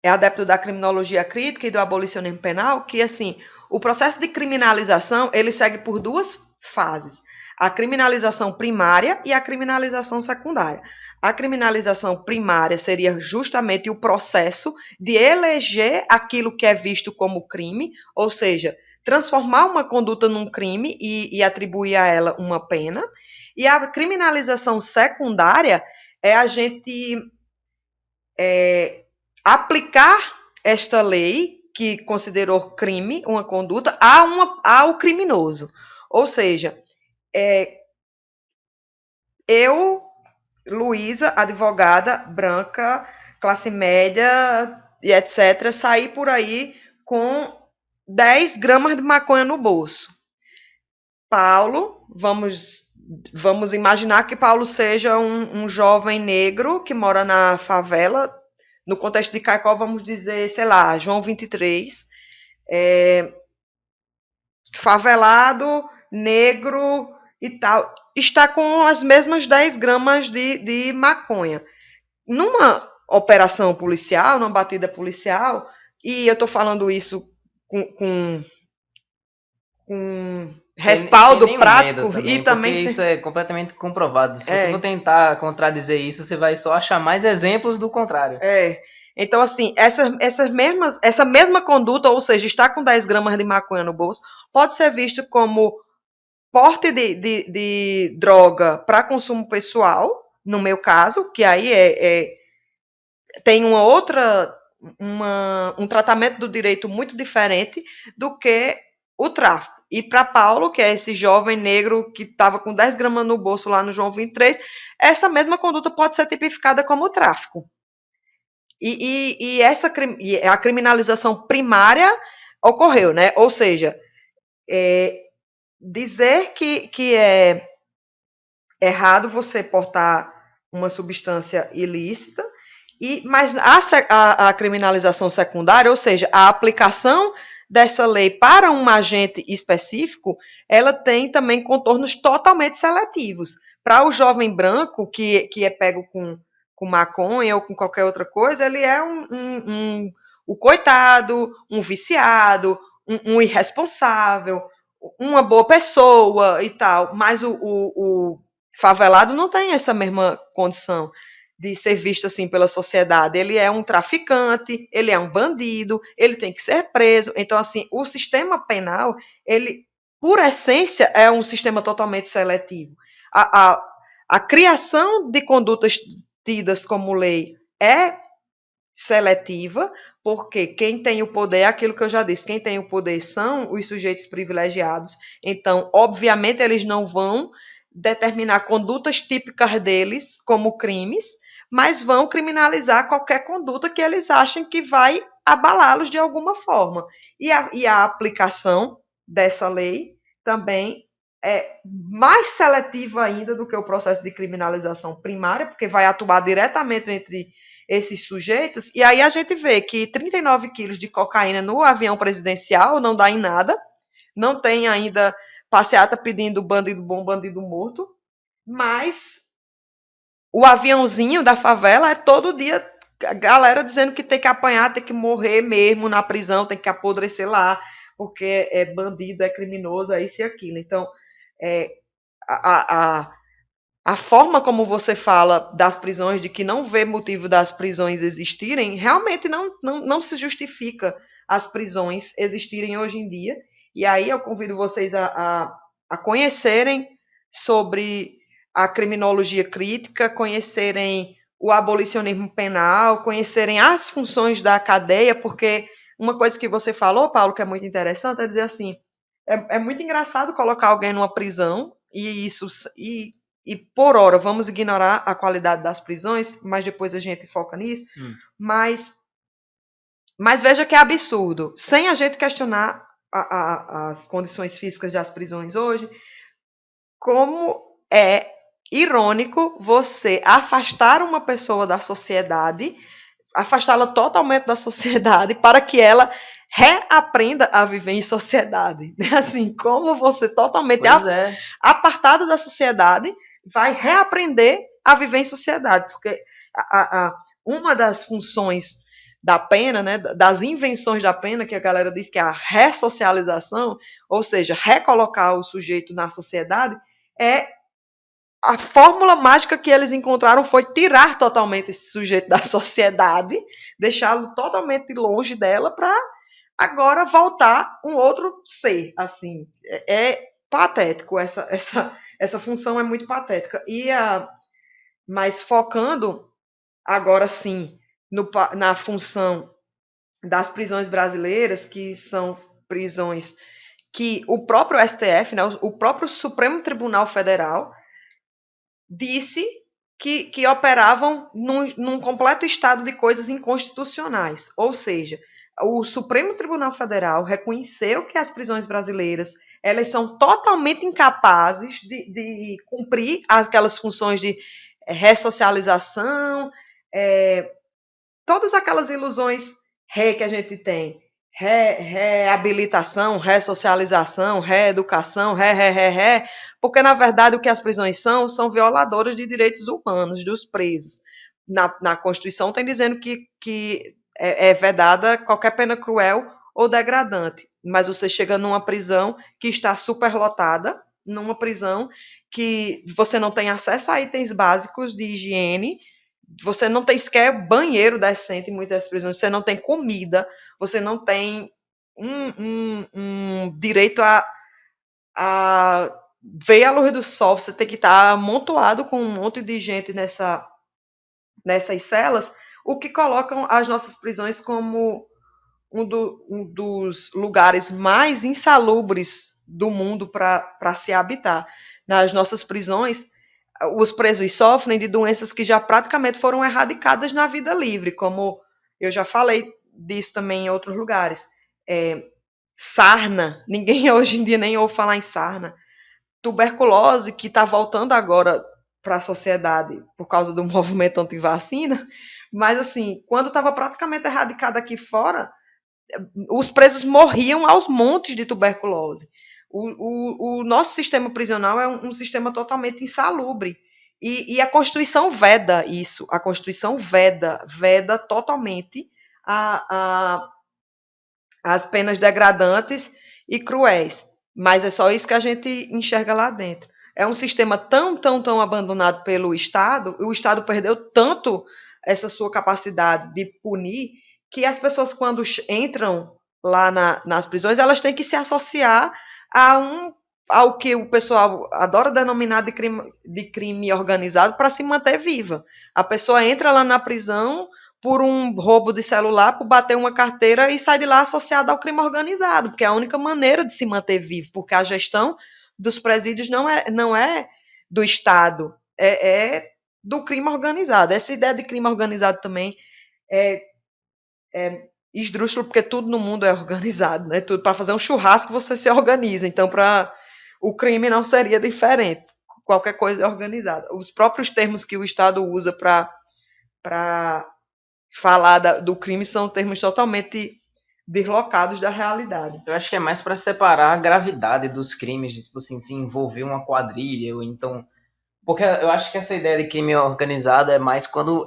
é adepto da criminologia crítica e do abolicionismo penal, que, assim, o processo de criminalização, ele segue por duas fases. A criminalização primária e a criminalização secundária. A criminalização primária seria justamente o processo de eleger aquilo que é visto como crime, ou seja, transformar uma conduta num crime e atribuir a ela uma pena. E a criminalização secundária é a gente aplicar esta lei que considerou crime uma conduta ao criminoso. Ou seja, eu, Luísa, advogada, branca, classe média e etc., saí por aí com 10 gramas de maconha no bolso. Paulo, vamos imaginar que Paulo seja um jovem negro que mora na favela. No contexto de Caicó, vamos dizer, sei lá, João 23, favelado, negro e tal, está com as mesmas 10 gramas de maconha. Numa operação policial, numa batida policial, e eu estou falando isso com respaldo sem nenhum prático medo e também, porque também isso é completamente comprovado. Se você for é, tentar contradizer isso, você vai só achar mais exemplos do contrário. Então, assim, essa mesma conduta, ou seja, estar com 10 gramas de maconha no bolso, pode ser visto como porte de droga para consumo pessoal, no meu caso, que aí tem um tratamento do direito muito diferente do que o tráfico. E para Paulo, que é esse jovem negro que estava com 10 gramas no bolso lá no João 23, essa mesma conduta pode ser tipificada como tráfico. E a criminalização primária ocorreu, né? Ou seja, dizer que é errado você portar uma substância ilícita, mas a criminalização secundária, ou seja, a aplicação dessa lei para um agente específico, ela tem também contornos totalmente seletivos. Para o jovem branco que é pego com maconha ou com qualquer outra coisa, ele é o coitado, um viciado, um irresponsável, uma boa pessoa e tal, mas o favelado não tem essa mesma condição de ser visto assim pela sociedade. Ele é um traficante, ele é um bandido, ele tem que ser preso. Então, assim, o sistema penal, ele, por essência, é um sistema totalmente seletivo. A criação de condutas tidas como lei é seletiva, porque quem tem o poder é aquilo que eu já disse, quem tem o poder são os sujeitos privilegiados, então, obviamente, eles não vão determinar condutas típicas deles como crimes, mas vão criminalizar qualquer conduta que eles achem que vai abalá-los de alguma forma. E a aplicação dessa lei também é mais seletiva ainda do que o processo de criminalização primária, porque vai atuar diretamente entre esses sujeitos, e aí a gente vê que 39 quilos de cocaína no avião presidencial não dá em nada, não tem ainda passeata pedindo bandido bom, bandido morto, mas o aviãozinho da favela é todo dia a galera dizendo que tem que apanhar, tem que morrer mesmo na prisão, tem que apodrecer lá, porque é bandido, é criminoso, é isso e aquilo. Então, é, a, a forma como você fala das prisões, de que não vê motivo das prisões existirem, realmente não se justifica as prisões existirem hoje em dia. E aí eu convido vocês a conhecerem sobre a criminologia crítica, conhecerem o abolicionismo penal, conhecerem as funções da cadeia, porque uma coisa que você falou, Paulo, que é muito interessante, é dizer assim, é muito engraçado colocar alguém numa prisão e por hora vamos ignorar a qualidade das prisões, mas depois a gente foca nisso. Mas veja que é absurdo, sem a gente questionar as condições físicas das prisões hoje, como é irônico você afastar uma pessoa da sociedade, afastá-la totalmente da sociedade para que ela reaprenda a viver em sociedade. Assim, como você totalmente apartado da sociedade vai reaprender a viver em sociedade, porque uma das funções da pena, né, das invenções da pena, que a galera diz que é a ressocialização, ou seja, recolocar o sujeito na sociedade, é a fórmula mágica que eles encontraram foi tirar totalmente esse sujeito da sociedade, deixá-lo totalmente longe dela para agora voltar um outro ser, assim. É patético, essa função é muito patética. Mas focando agora sim na função das prisões brasileiras, que são prisões que o próprio STF, né, o próprio Supremo Tribunal Federal, disse que operavam num completo estado de coisas inconstitucionais. Ou seja, o Supremo Tribunal Federal reconheceu que as prisões brasileiras elas são totalmente incapazes de cumprir aquelas funções de ressocialização, todas aquelas ilusões que a gente tem. Reabilitação, ressocialização, reeducação, porque, na verdade, o que as prisões são violadoras de direitos humanos dos presos. Na Constituição tem dizendo que é vedada qualquer pena cruel ou degradante, mas você chega numa prisão que está superlotada, numa prisão que você não tem acesso a itens básicos de higiene, você não tem sequer banheiro decente em muitas prisões, você não tem comida, você não tem um direito a ver a luz do sol, você tem que estar amontoado com um monte de gente nessas celas, o que colocam as nossas prisões como um dos lugares mais insalubres do mundo para se habitar. Nas nossas prisões, os presos sofrem de doenças que já praticamente foram erradicadas na vida livre, como eu já falei disso também em outros lugares. Sarna, ninguém hoje em dia nem ouve falar em sarna. Tuberculose, que está voltando agora para a sociedade por causa do movimento anti-vacina, mas assim, quando estava praticamente erradicada aqui fora, os presos morriam aos montes de tuberculose. O nosso sistema prisional é um sistema totalmente insalubre. E a Constituição veda isso. A Constituição veda totalmente as penas degradantes e cruéis. Mas é só isso que a gente enxerga lá dentro. É um sistema tão abandonado pelo Estado, o Estado perdeu tanto essa sua capacidade de punir, que as pessoas, quando entram lá nas prisões, elas têm que se associar a ao que o pessoal adora denominar de crime organizado para se manter viva. A pessoa entra lá na prisão por um roubo de celular, por bater uma carteira e sai de lá associada ao crime organizado, porque é a única maneira de se manter vivo, porque a gestão dos presídios não é do Estado, é do crime organizado. Essa ideia de crime organizado também é esdrúxulo, porque tudo no mundo é organizado, né? Tudo para fazer um churrasco você se organiza. Então, para o crime não seria diferente. Qualquer coisa é organizada. Os próprios termos que o Estado usa para falar do crime são termos totalmente deslocados da realidade. Eu acho que é mais para separar a gravidade dos crimes, de, tipo assim, se envolver uma quadrilha, ou então. Porque eu acho que essa ideia de crime organizado é mais quando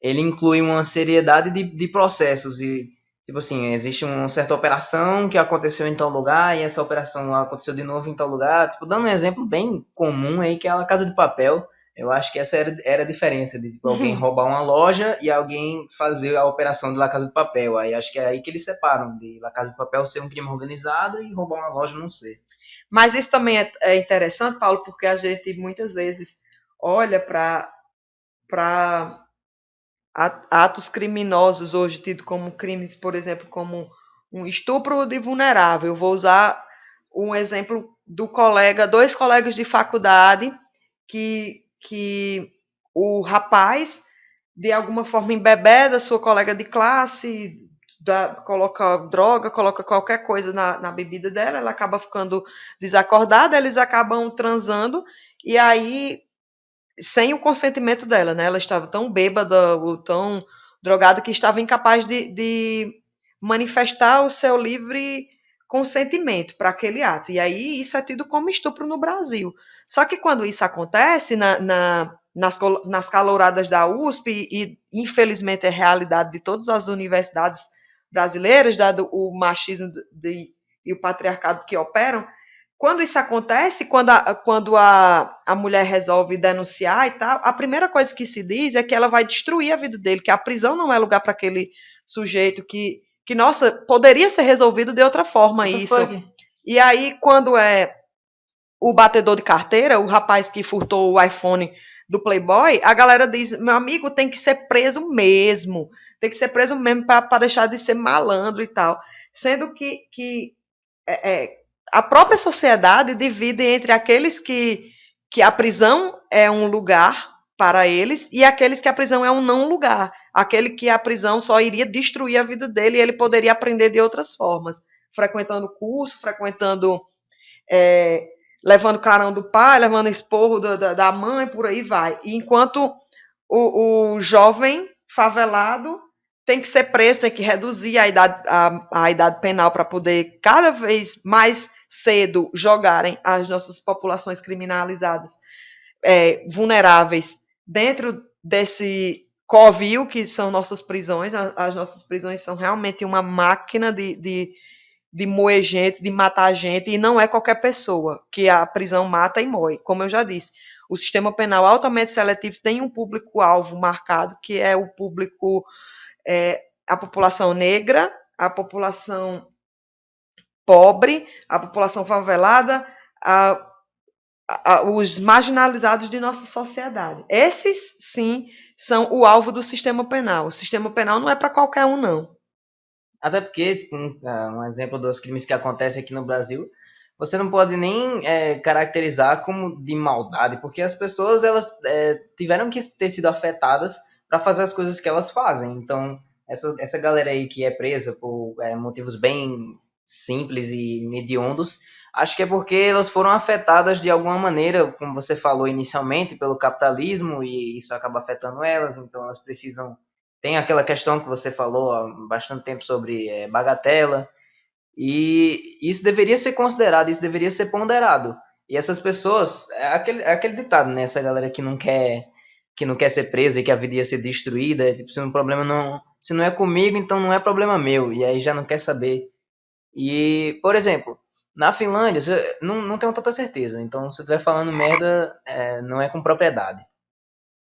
ele inclui uma seriedade de processos e, tipo assim, existe uma certa operação que aconteceu em tal lugar e essa operação aconteceu de novo em tal lugar. Tipo, dando um exemplo bem comum aí, que é a Casa de Papel. Eu acho que essa era a diferença de tipo, alguém roubar uma loja e alguém fazer a operação de La Casa de Papel. Aí acho que é aí que eles separam, de La Casa de Papel ser um crime organizado e roubar uma loja não ser. Mas isso também é interessante, Paulo, porque a gente muitas vezes olha para atos criminosos hoje tidos como crimes, por exemplo, como um estupro de vulnerável. Eu vou usar um exemplo dois colegas de faculdade que o rapaz, de alguma forma, embebeda sua colega de classe, coloca droga, coloca qualquer coisa na bebida dela, ela acaba ficando desacordada, eles acabam transando, e aí sem o consentimento dela, né? Ela estava tão bêbada ou tão drogada que estava incapaz de manifestar o seu livre consentimento para aquele ato. E aí isso é tido como estupro no Brasil. Só que quando isso acontece nas caloradas da USP, e infelizmente é realidade de todas as universidades brasileiras, dado o machismo e o patriarcado que operam, quando isso acontece, quando a mulher resolve denunciar e tal, a primeira coisa que se diz é que ela vai destruir a vida dele, que a prisão não é lugar para aquele sujeito nossa, poderia ser resolvido de outra forma What the isso. fuck? E aí, quando é o batedor de carteira, o rapaz que furtou o iPhone do Playboy, a galera diz, meu amigo, tem que ser preso mesmo, tem que ser preso mesmo para deixar de ser malandro e tal. Sendo que a própria sociedade divide entre aqueles que a prisão é um lugar para eles e aqueles que a prisão é um não lugar. Aquele que a prisão só iria destruir a vida dele e ele poderia aprender de outras formas, frequentando curso, frequentando, é, levando carão do pai, levando esporro da mãe, por aí vai. E enquanto o jovem favelado tem que ser preso, tem que reduzir a idade penal para poder cada vez mais cedo jogarem as nossas populações criminalizadas, vulneráveis, dentro desse covil que são nossas prisões. As nossas prisões são realmente uma máquina de moer gente, de matar gente, e não é qualquer pessoa que a prisão mata e moe. Como eu já disse, o sistema penal altamente seletivo tem um público-alvo marcado, que é o público, a população negra, a população pobre, a população favelada, os marginalizados de nossa sociedade. Esses, sim, são o alvo do sistema penal. O sistema penal não é para qualquer um, não. Até porque, tipo, um exemplo dos crimes que acontecem aqui no Brasil, você não pode nem caracterizar como de maldade, porque as pessoas elas tiveram que ter sido afetadas para fazer as coisas que elas fazem. Então, essa galera aí que é presa por motivos bem simples e mediondos, acho que é porque elas foram afetadas de alguma maneira, como você falou inicialmente, pelo capitalismo, e isso acaba afetando elas, então elas precisam. Tem aquela questão que você falou há bastante tempo sobre bagatela, e isso deveria ser considerado, isso deveria ser ponderado. E essas pessoas, é aquele ditado, né? Essa galera que não quer ser presa e que a vida ia ser destruída, tipo, se um problema não, se não é comigo, então não é problema meu, e aí já não quer saber. E, por exemplo, na Finlândia, não tenho tanta certeza, então se eu estiver falando merda, não é com propriedade.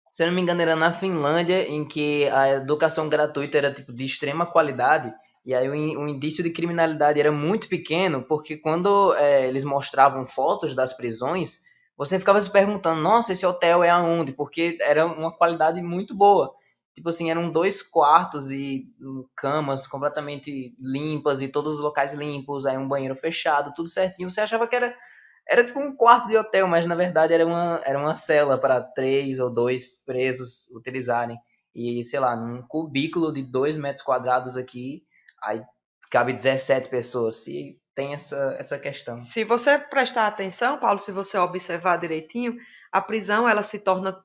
Se eu não me engano, era na Finlândia, em que a educação gratuita era tipo de extrema qualidade. E aí o indício de criminalidade era muito pequeno, porque quando eles mostravam fotos das prisões, você ficava se perguntando, nossa, esse hotel é aonde? Porque era uma qualidade muito boa. Tipo assim, eram 2 quartos e camas completamente limpas e todos os locais limpos, aí um banheiro fechado, tudo certinho. Você achava que era tipo um quarto de hotel, mas na verdade era uma cela para 3 ou 2 presos utilizarem. E, sei lá, num cubículo de 2 metros quadrados aqui, aí cabe 17 pessoas. E tem essa questão. Se você prestar atenção, Paulo, se você observar direitinho, a prisão ela se torna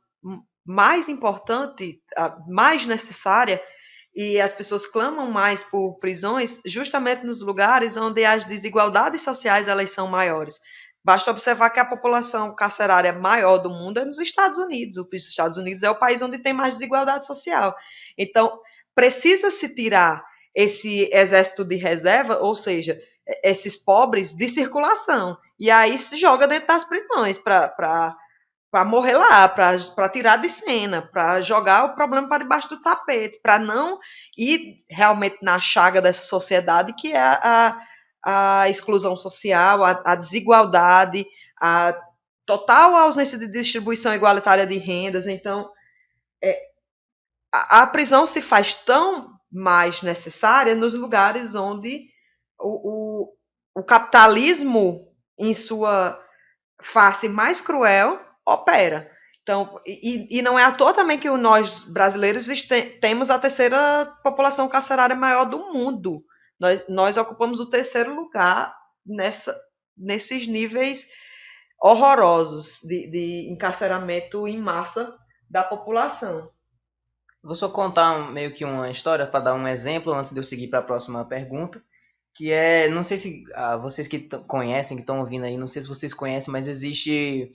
mais importante, mais necessária, e as pessoas clamam mais por prisões justamente nos lugares onde as desigualdades sociais elas são maiores. Basta observar que a população carcerária maior do mundo é nos Estados Unidos. Os Estados Unidos é o país onde tem mais desigualdade social. Então, precisa-se tirar esse exército de reserva, ou seja, esses pobres de circulação. E aí se joga dentro das prisões para morrer lá, para tirar de cena, para jogar o problema para debaixo do tapete, para não ir realmente na chaga dessa sociedade que é a exclusão social, a desigualdade, a total ausência de distribuição igualitária de rendas. Então, a prisão se faz tão mais necessária nos lugares onde o, o capitalismo, em sua face mais cruel, opera. Então, e não é à toa também que nós, brasileiros, temos a terceira população carcerária maior do mundo. Nós ocupamos o terceiro lugar nesses níveis horrorosos de encarceramento em massa da população. Vou só contar meio que uma história para dar um exemplo antes de eu seguir para a próxima pergunta, que é, não sei se vocês que conhecem, que estão ouvindo aí, não sei se vocês conhecem, mas existe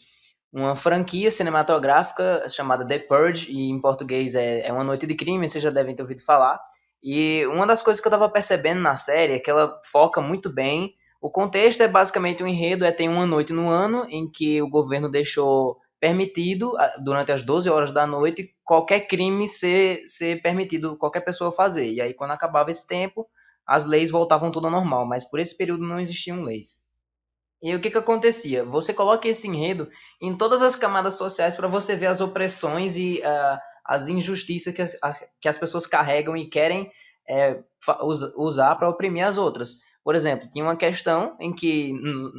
uma franquia cinematográfica chamada The Purge, e em português é Uma Noite de Crime, vocês já devem ter ouvido falar. E uma das coisas que eu tava percebendo na série é que ela foca muito bem. O contexto é basicamente um enredo, tem uma noite no ano em que o governo deixou permitido, durante as 12 horas da noite, qualquer crime ser permitido, qualquer pessoa fazer. E aí, quando acabava esse tempo, as leis voltavam tudo ao normal, mas por esse período não existiam leis. E aí, o que que acontecia? Você coloca esse enredo em todas as camadas sociais para você ver as opressões e as injustiças que as pessoas carregam e querem usar para oprimir as outras. Por exemplo, tinha uma questão em que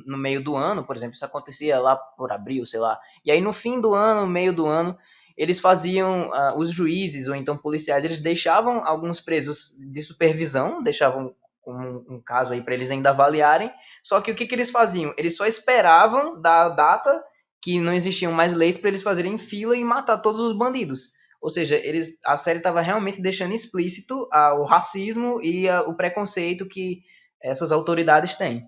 no meio do ano, por exemplo, isso acontecia lá por abril, sei lá, e aí no fim do ano, no meio do ano, eles faziam, os juízes ou então policiais, eles deixavam alguns presos de supervisão, deixavam um caso aí para eles ainda avaliarem, só que o que eles faziam? Eles só esperavam da data que não existiam mais leis para eles fazerem fila e matar todos os bandidos. Ou seja, a série estava realmente deixando explícito o racismo e o preconceito que essas autoridades têm.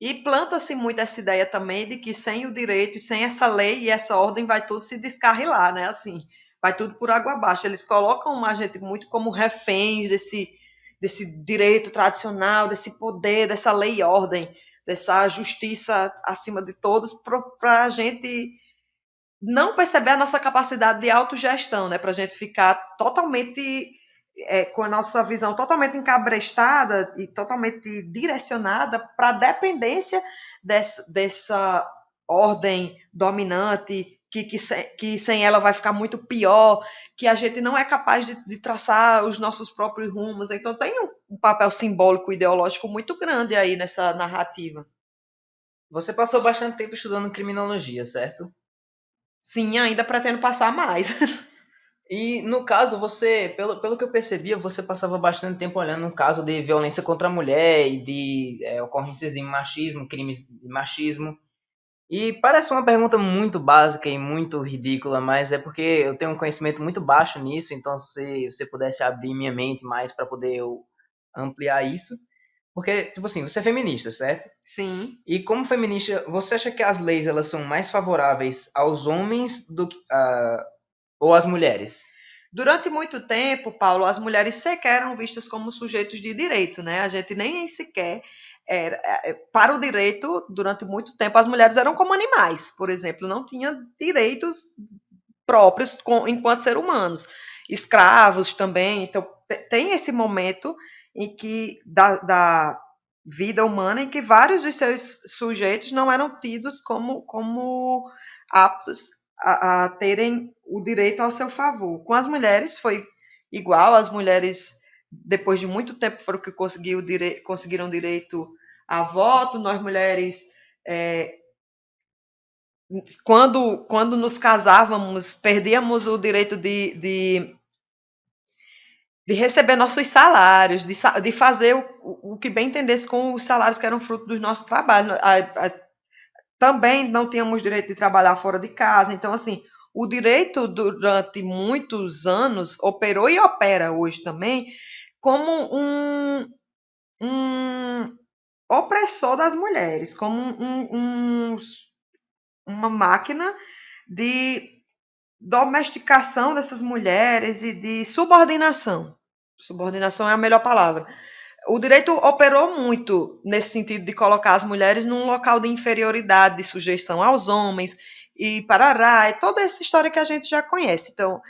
E planta-se muito essa ideia também de que sem o direito e sem essa lei e essa ordem vai tudo se descarrilar, né? Assim, vai tudo por água abaixo. Eles colocam a gente muito como reféns desse direito tradicional, desse poder, dessa lei e ordem, dessa justiça acima de todos, para a gente não perceber a nossa capacidade de autogestão, né? Para a gente ficar totalmente com a nossa visão totalmente encabrestada e totalmente direcionada para a dependência dessa ordem dominante, que sem ela vai ficar muito pior, que a gente não é capaz de traçar os nossos próprios rumos. Então tem um papel simbólico ideológico muito grande aí nessa narrativa. Você passou bastante tempo estudando criminologia, certo? Sim, ainda pretendo passar mais. E no caso, pelo que eu percebia, você passava bastante tempo olhando um caso de violência contra a mulher e de ocorrências de machismo, crimes de machismo. E parece uma pergunta muito básica e muito ridícula, mas é porque eu tenho um conhecimento muito baixo nisso, então se você pudesse abrir minha mente mais para poder eu ampliar isso. Porque, tipo assim, você é feminista, certo? Sim. E como feminista, você acha que as leis elas são mais favoráveis aos homens do que ou às mulheres? Durante muito tempo, Paulo, as mulheres sequer eram vistas como sujeitos de direito, né? A gente nem sequer para o direito, durante muito tempo, as mulheres eram como animais, por exemplo, não tinham direitos próprios enquanto seres humanos. Escravos também. Então, tem esse momento em que da vida humana em que vários dos seus sujeitos não eram tidos como aptos a terem o direito ao seu favor. Com as mulheres foi igual, as mulheres, depois de muito tempo, foram que conseguiram direito a voto, nós mulheres, quando nos casávamos, perdíamos o direito de receber nossos salários, de fazer o que bem entendesse com os salários que eram fruto dos nossos trabalhos. Também não tínhamos direito de trabalhar fora de casa. Então, assim, o direito durante muitos anos operou e opera hoje também como um opressor das mulheres, como uma máquina de domesticação dessas mulheres e de subordinação. Subordinação é a melhor palavra. O direito operou muito nesse sentido de colocar as mulheres num local de inferioridade, de sujeição aos homens, e parará, e toda essa história que a gente já conhece. Então,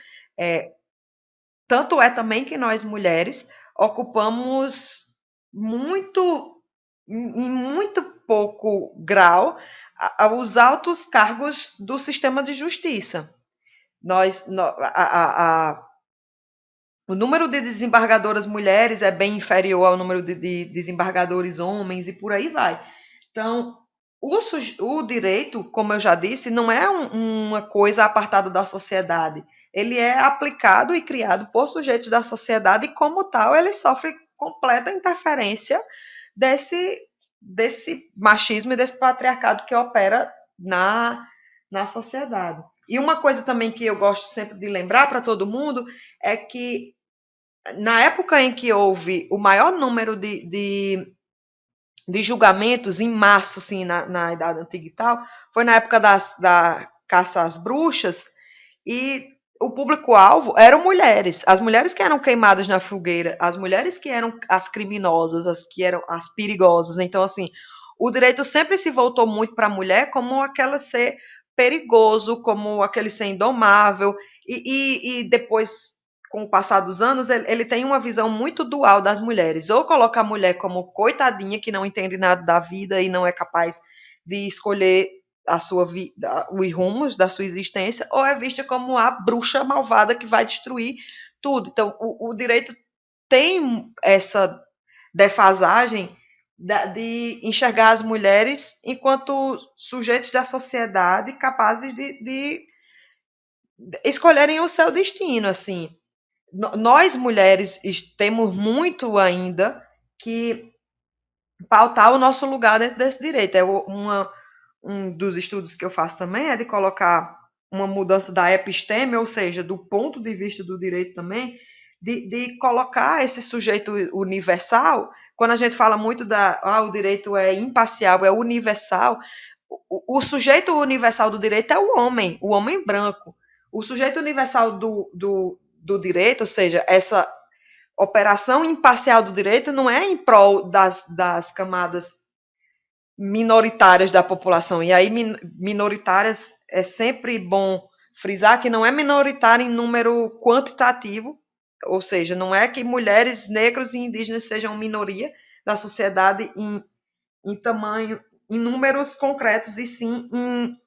tanto é também que nós mulheres ocupamos muito, em muito pouco grau, os altos cargos do sistema de justiça. O número de desembargadoras mulheres é bem inferior ao número de desembargadores homens e por aí vai. Então, o direito, como eu já disse, não é uma coisa apartada da sociedade. Ele é aplicado e criado por sujeitos da sociedade e, como tal, ele sofre completa interferência desse machismo e desse patriarcado que opera na sociedade. E uma coisa também que eu gosto sempre de lembrar para todo mundo é que na época em que houve o maior número de julgamentos em massa, assim, na Idade Antiga e tal, foi na época da caça às bruxas, e o público-alvo eram mulheres. As mulheres que eram queimadas na fogueira, as mulheres que eram as criminosas, as que eram as perigosas. Então, assim, o direito sempre se voltou muito para a mulher como aquele ser perigoso, como aquele ser indomável, e depois, com o passar dos anos, ele tem uma visão muito dual das mulheres. Ou coloca a mulher como coitadinha, que não entende nada da vida e não é capaz de escolher a sua vida, os rumos da sua existência, ou é vista como a bruxa malvada que vai destruir tudo. Então, o direito tem essa defasagem de enxergar as mulheres enquanto sujeitos da sociedade capazes de escolherem o seu destino, assim. Nós mulheres temos muito ainda que pautar o nosso lugar dentro desse direito. Um dos estudos que eu faço também é de colocar uma mudança da episteme, ou seja, do ponto de vista do direito também, de colocar esse sujeito universal. Quando a gente fala muito o direito é imparcial, é universal, o sujeito universal do direito é o homem branco. O sujeito universal do direito, ou seja, essa operação imparcial do direito não é em prol das camadas minoritárias da população. E aí, minoritárias, é sempre bom frisar que não é minoritária em número quantitativo, ou seja, não é que mulheres, negros e indígenas sejam minoria da sociedade em tamanho, em números concretos, e sim em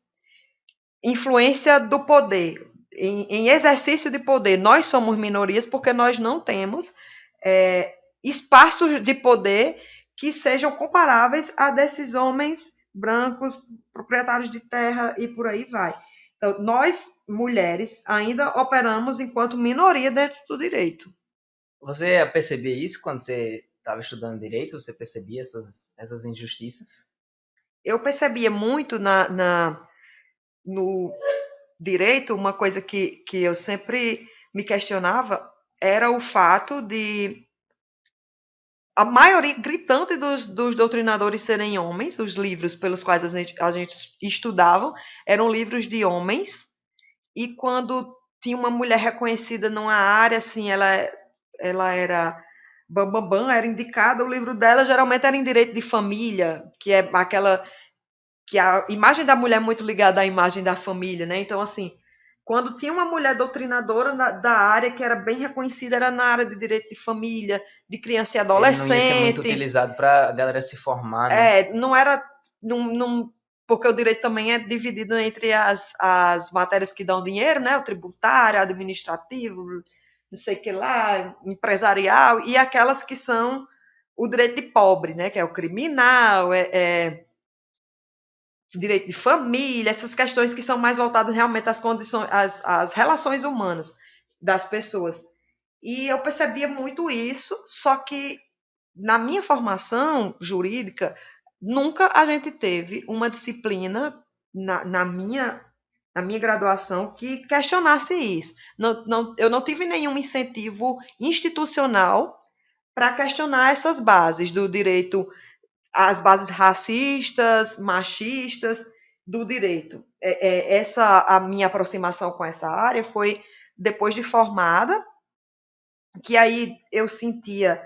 influência do poder, em exercício de poder. Nós somos minorias porque nós não temos espaços de poder que sejam comparáveis a desses homens brancos, proprietários de terra e por aí vai. Então, nós, mulheres, ainda operamos enquanto minoria dentro do direito. Você percebia isso quando você estava estudando direito? Você percebia essas injustiças? Eu percebia muito no direito, uma coisa que eu sempre me questionava era o fato de a maioria gritante dos doutrinadores serem homens. Os livros pelos quais a gente estudava eram livros de homens, e quando tinha uma mulher reconhecida numa área, assim, ela era bambambam, bam, bam, era indicada, o livro dela geralmente era em direito de família, que é aquela que a imagem da mulher é muito ligada à imagem da família, né? Então, assim, quando tinha uma mulher doutrinadora da área que era bem reconhecida, era na área de direito de família, de criança e Ele não ia ser muito adolescente. utilizado para a galera se formar, né? Não era. Porque o direito também é dividido entre as matérias que dão dinheiro, né? O tributário, administrativo, não sei o que lá, empresarial, e aquelas que são o direito de pobre, né? Que é o criminal, direito de família, essas questões que são mais voltadas realmente às condições, às relações humanas das pessoas. E eu percebia muito isso, só que na minha formação jurídica, nunca a gente teve uma disciplina na minha graduação que questionasse isso. Eu não tive nenhum incentivo institucional para questionar essas bases do direito, as bases racistas, machistas do direito. Essa a minha aproximação com essa área foi depois de formada, que aí eu sentia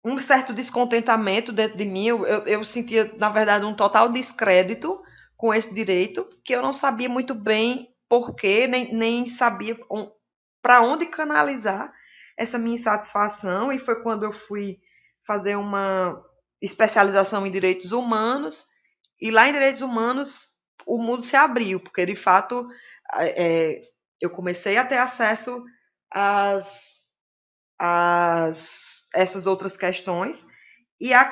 um certo descontentamento dentro de mim, eu sentia, na verdade, um total descrédito com esse direito, que eu não sabia muito bem porquê, nem sabia para onde canalizar essa minha insatisfação, e foi quando eu fui fazer uma especialização em direitos humanos, e lá em direitos humanos o mundo se abriu, porque de fato eu comecei a ter acesso essas outras questões e a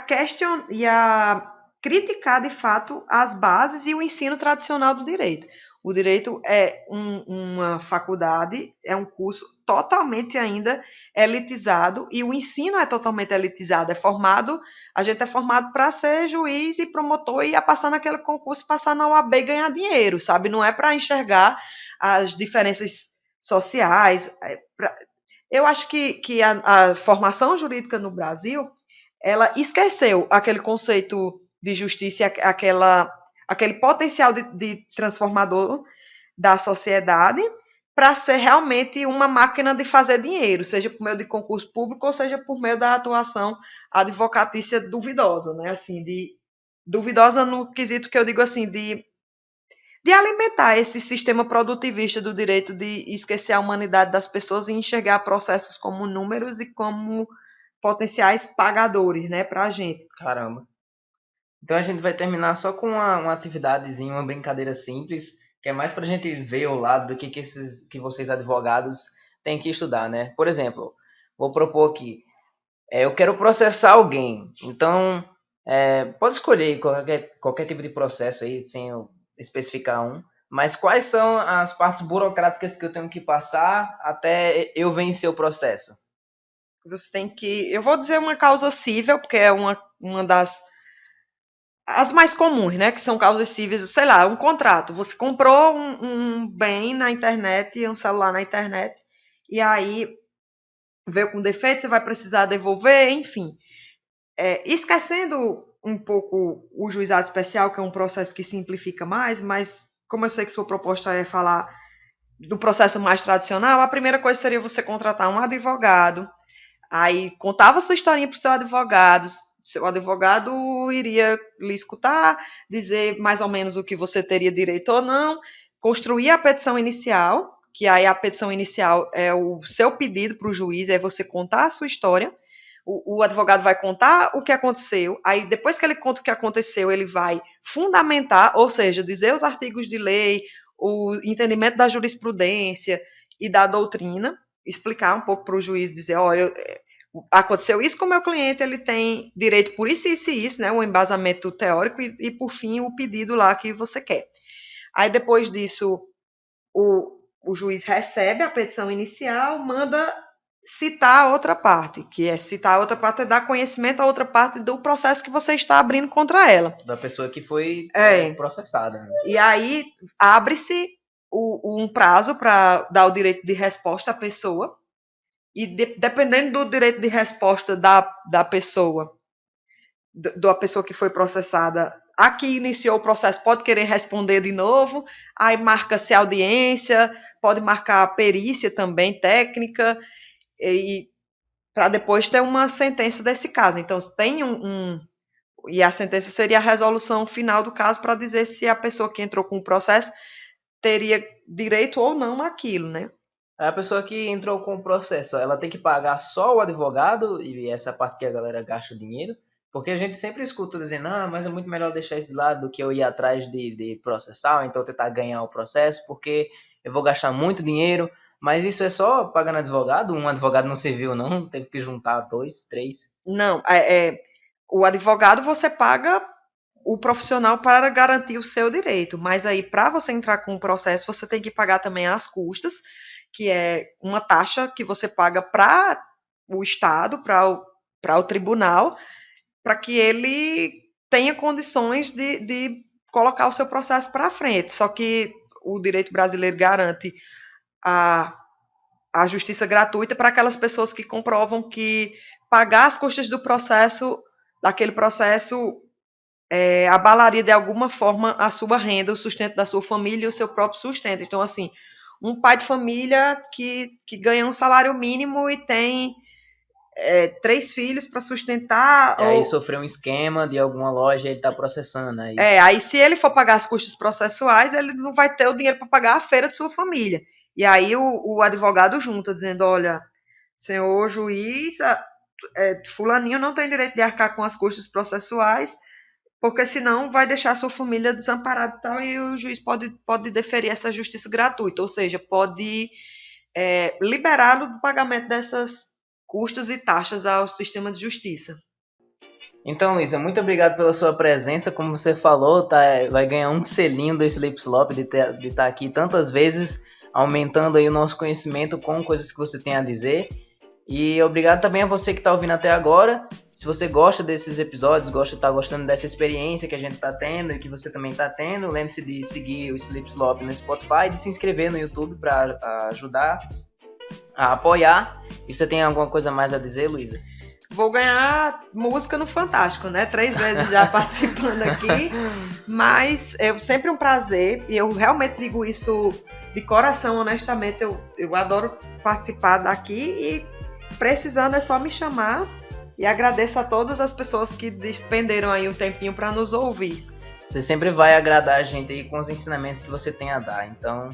criticar de fato as bases e o ensino tradicional do direito. O direito é uma faculdade, é um curso totalmente ainda elitizado, e o ensino é totalmente elitizado. A gente é formado para ser juiz e promotor e a passar naquele concurso, passar na OAB e ganhar dinheiro, sabe? Não é para enxergar as diferenças sociais. Eu acho que a formação jurídica no Brasil, ela esqueceu aquele conceito de justiça, aquele potencial de transformador da sociedade, para ser realmente uma máquina de fazer dinheiro, seja por meio de concurso público ou seja por meio da atuação advocatícia duvidosa, né? Assim, duvidosa no quesito que eu digo assim, de alimentar esse sistema produtivista do direito, de esquecer a humanidade das pessoas e enxergar processos como números e como potenciais pagadores, né, para a gente. Caramba. Então a gente vai terminar só com uma atividadezinha, uma brincadeira simples, que é mais pra gente ver o lado do que vocês advogados têm que estudar, né? Por exemplo, vou propor aqui, eu quero processar alguém, então pode escolher qualquer tipo de processo aí, sem eu especificar um, mas quais são as partes burocráticas que eu tenho que passar até eu vencer o processo? Você tem que. Eu vou dizer uma causa cível, porque é uma das. As mais comuns, né? Que são causas cíveis, sei lá, um contrato. Você comprou um bem na internet, um celular na internet, e aí veio com defeito, você vai precisar devolver, enfim. Esquecendo um pouco o juizado especial, que é um processo que simplifica mais, mas como eu sei que sua proposta é falar do processo mais tradicional, a primeira coisa seria você contratar um advogado, aí contava sua historinha para o seu advogado iria lhe escutar, dizer mais ou menos o que você teria direito ou não, construir a petição inicial, que aí a petição inicial é o seu pedido para o juiz, é você contar a sua história, o advogado vai contar o que aconteceu, aí depois que ele conta o que aconteceu, ele vai fundamentar, ou seja, dizer os artigos de lei, o entendimento da jurisprudência e da doutrina, explicar um pouco para o juiz, dizer, olha, aconteceu isso com o meu cliente, ele tem direito por isso e isso, né, um embasamento teórico e, por fim, o pedido lá que você quer. Aí, depois disso, o juiz recebe a petição inicial, manda citar a outra parte, que é citar a outra parte, é dar conhecimento à outra parte do processo que você está abrindo contra ela. Da pessoa que foi processada. Né? E aí abre-se um prazo para dar o direito de resposta à pessoa, e dependendo do direito de resposta da pessoa, da pessoa que foi processada, a que iniciou o processo pode querer responder de novo, aí marca-se audiência, pode marcar perícia também, técnica, e para depois ter uma sentença desse caso. Então, tem e a sentença seria a resolução final do caso para dizer se a pessoa que entrou com o processo teria direito ou não àquilo, né? A pessoa que entrou com o processo, ela tem que pagar só o advogado, e essa parte que a galera gasta o dinheiro, porque a gente sempre escuta dizendo, mas é muito melhor deixar isso de lado do que eu ir atrás de processar, ou então tentar ganhar o processo, porque eu vou gastar muito dinheiro, mas isso é só pagando advogado? Um advogado não serviu não, teve que juntar 2, 3. Não, o advogado você paga o profissional para garantir o seu direito, mas aí para você entrar com o processo, você tem que pagar também as custas, que é uma taxa que você paga para o Estado, para o tribunal, para que ele tenha condições de colocar o seu processo para frente. Só que o direito brasileiro garante a justiça gratuita para aquelas pessoas que comprovam que pagar as custas do processo, daquele processo, abalaria de alguma forma a sua renda, o sustento da sua família e o seu próprio sustento. Então, assim, um pai de família que ganha um salário mínimo e tem 3 filhos para sustentar. E aí sofreu um esquema de alguma loja e ele está processando. Aí se ele for pagar as custas processuais, ele não vai ter o dinheiro para pagar a feira de sua família. E aí o advogado junta, dizendo, olha, senhor juiz, fulaninho não tem direito de arcar com as custas processuais, porque senão vai deixar a sua família desamparada e tal, e o juiz pode deferir essa justiça gratuita, ou seja, pode liberá-lo do pagamento dessas custos e taxas ao sistema de justiça. Então, Luísa, muito obrigado pela sua presença. Como você falou, vai ganhar um selinho do Slip Slop de estar aqui tantas vezes, aumentando aí o nosso conhecimento com coisas que você tem a dizer. E obrigado também a você que está ouvindo até agora. Se você gosta desses episódios, está gostando dessa experiência que a gente está tendo e que você também está tendo, lembre-se de seguir o Slip Slop no Spotify, de se inscrever no YouTube para ajudar a apoiar. E você tem alguma coisa mais a dizer, Luísa? Vou ganhar música no Fantástico, né? 3 vezes já participando aqui. Mas é sempre um prazer. E eu realmente digo isso de coração, honestamente. Eu adoro participar daqui. E precisando é só me chamar. E agradeço a todas as pessoas que despenderam aí um tempinho para nos ouvir. Você sempre vai agradar a gente aí com os ensinamentos que você tem a dar. Então,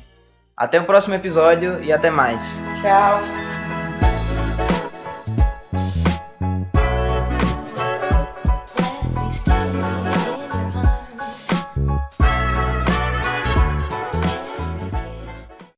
até o próximo episódio e até mais. Tchau.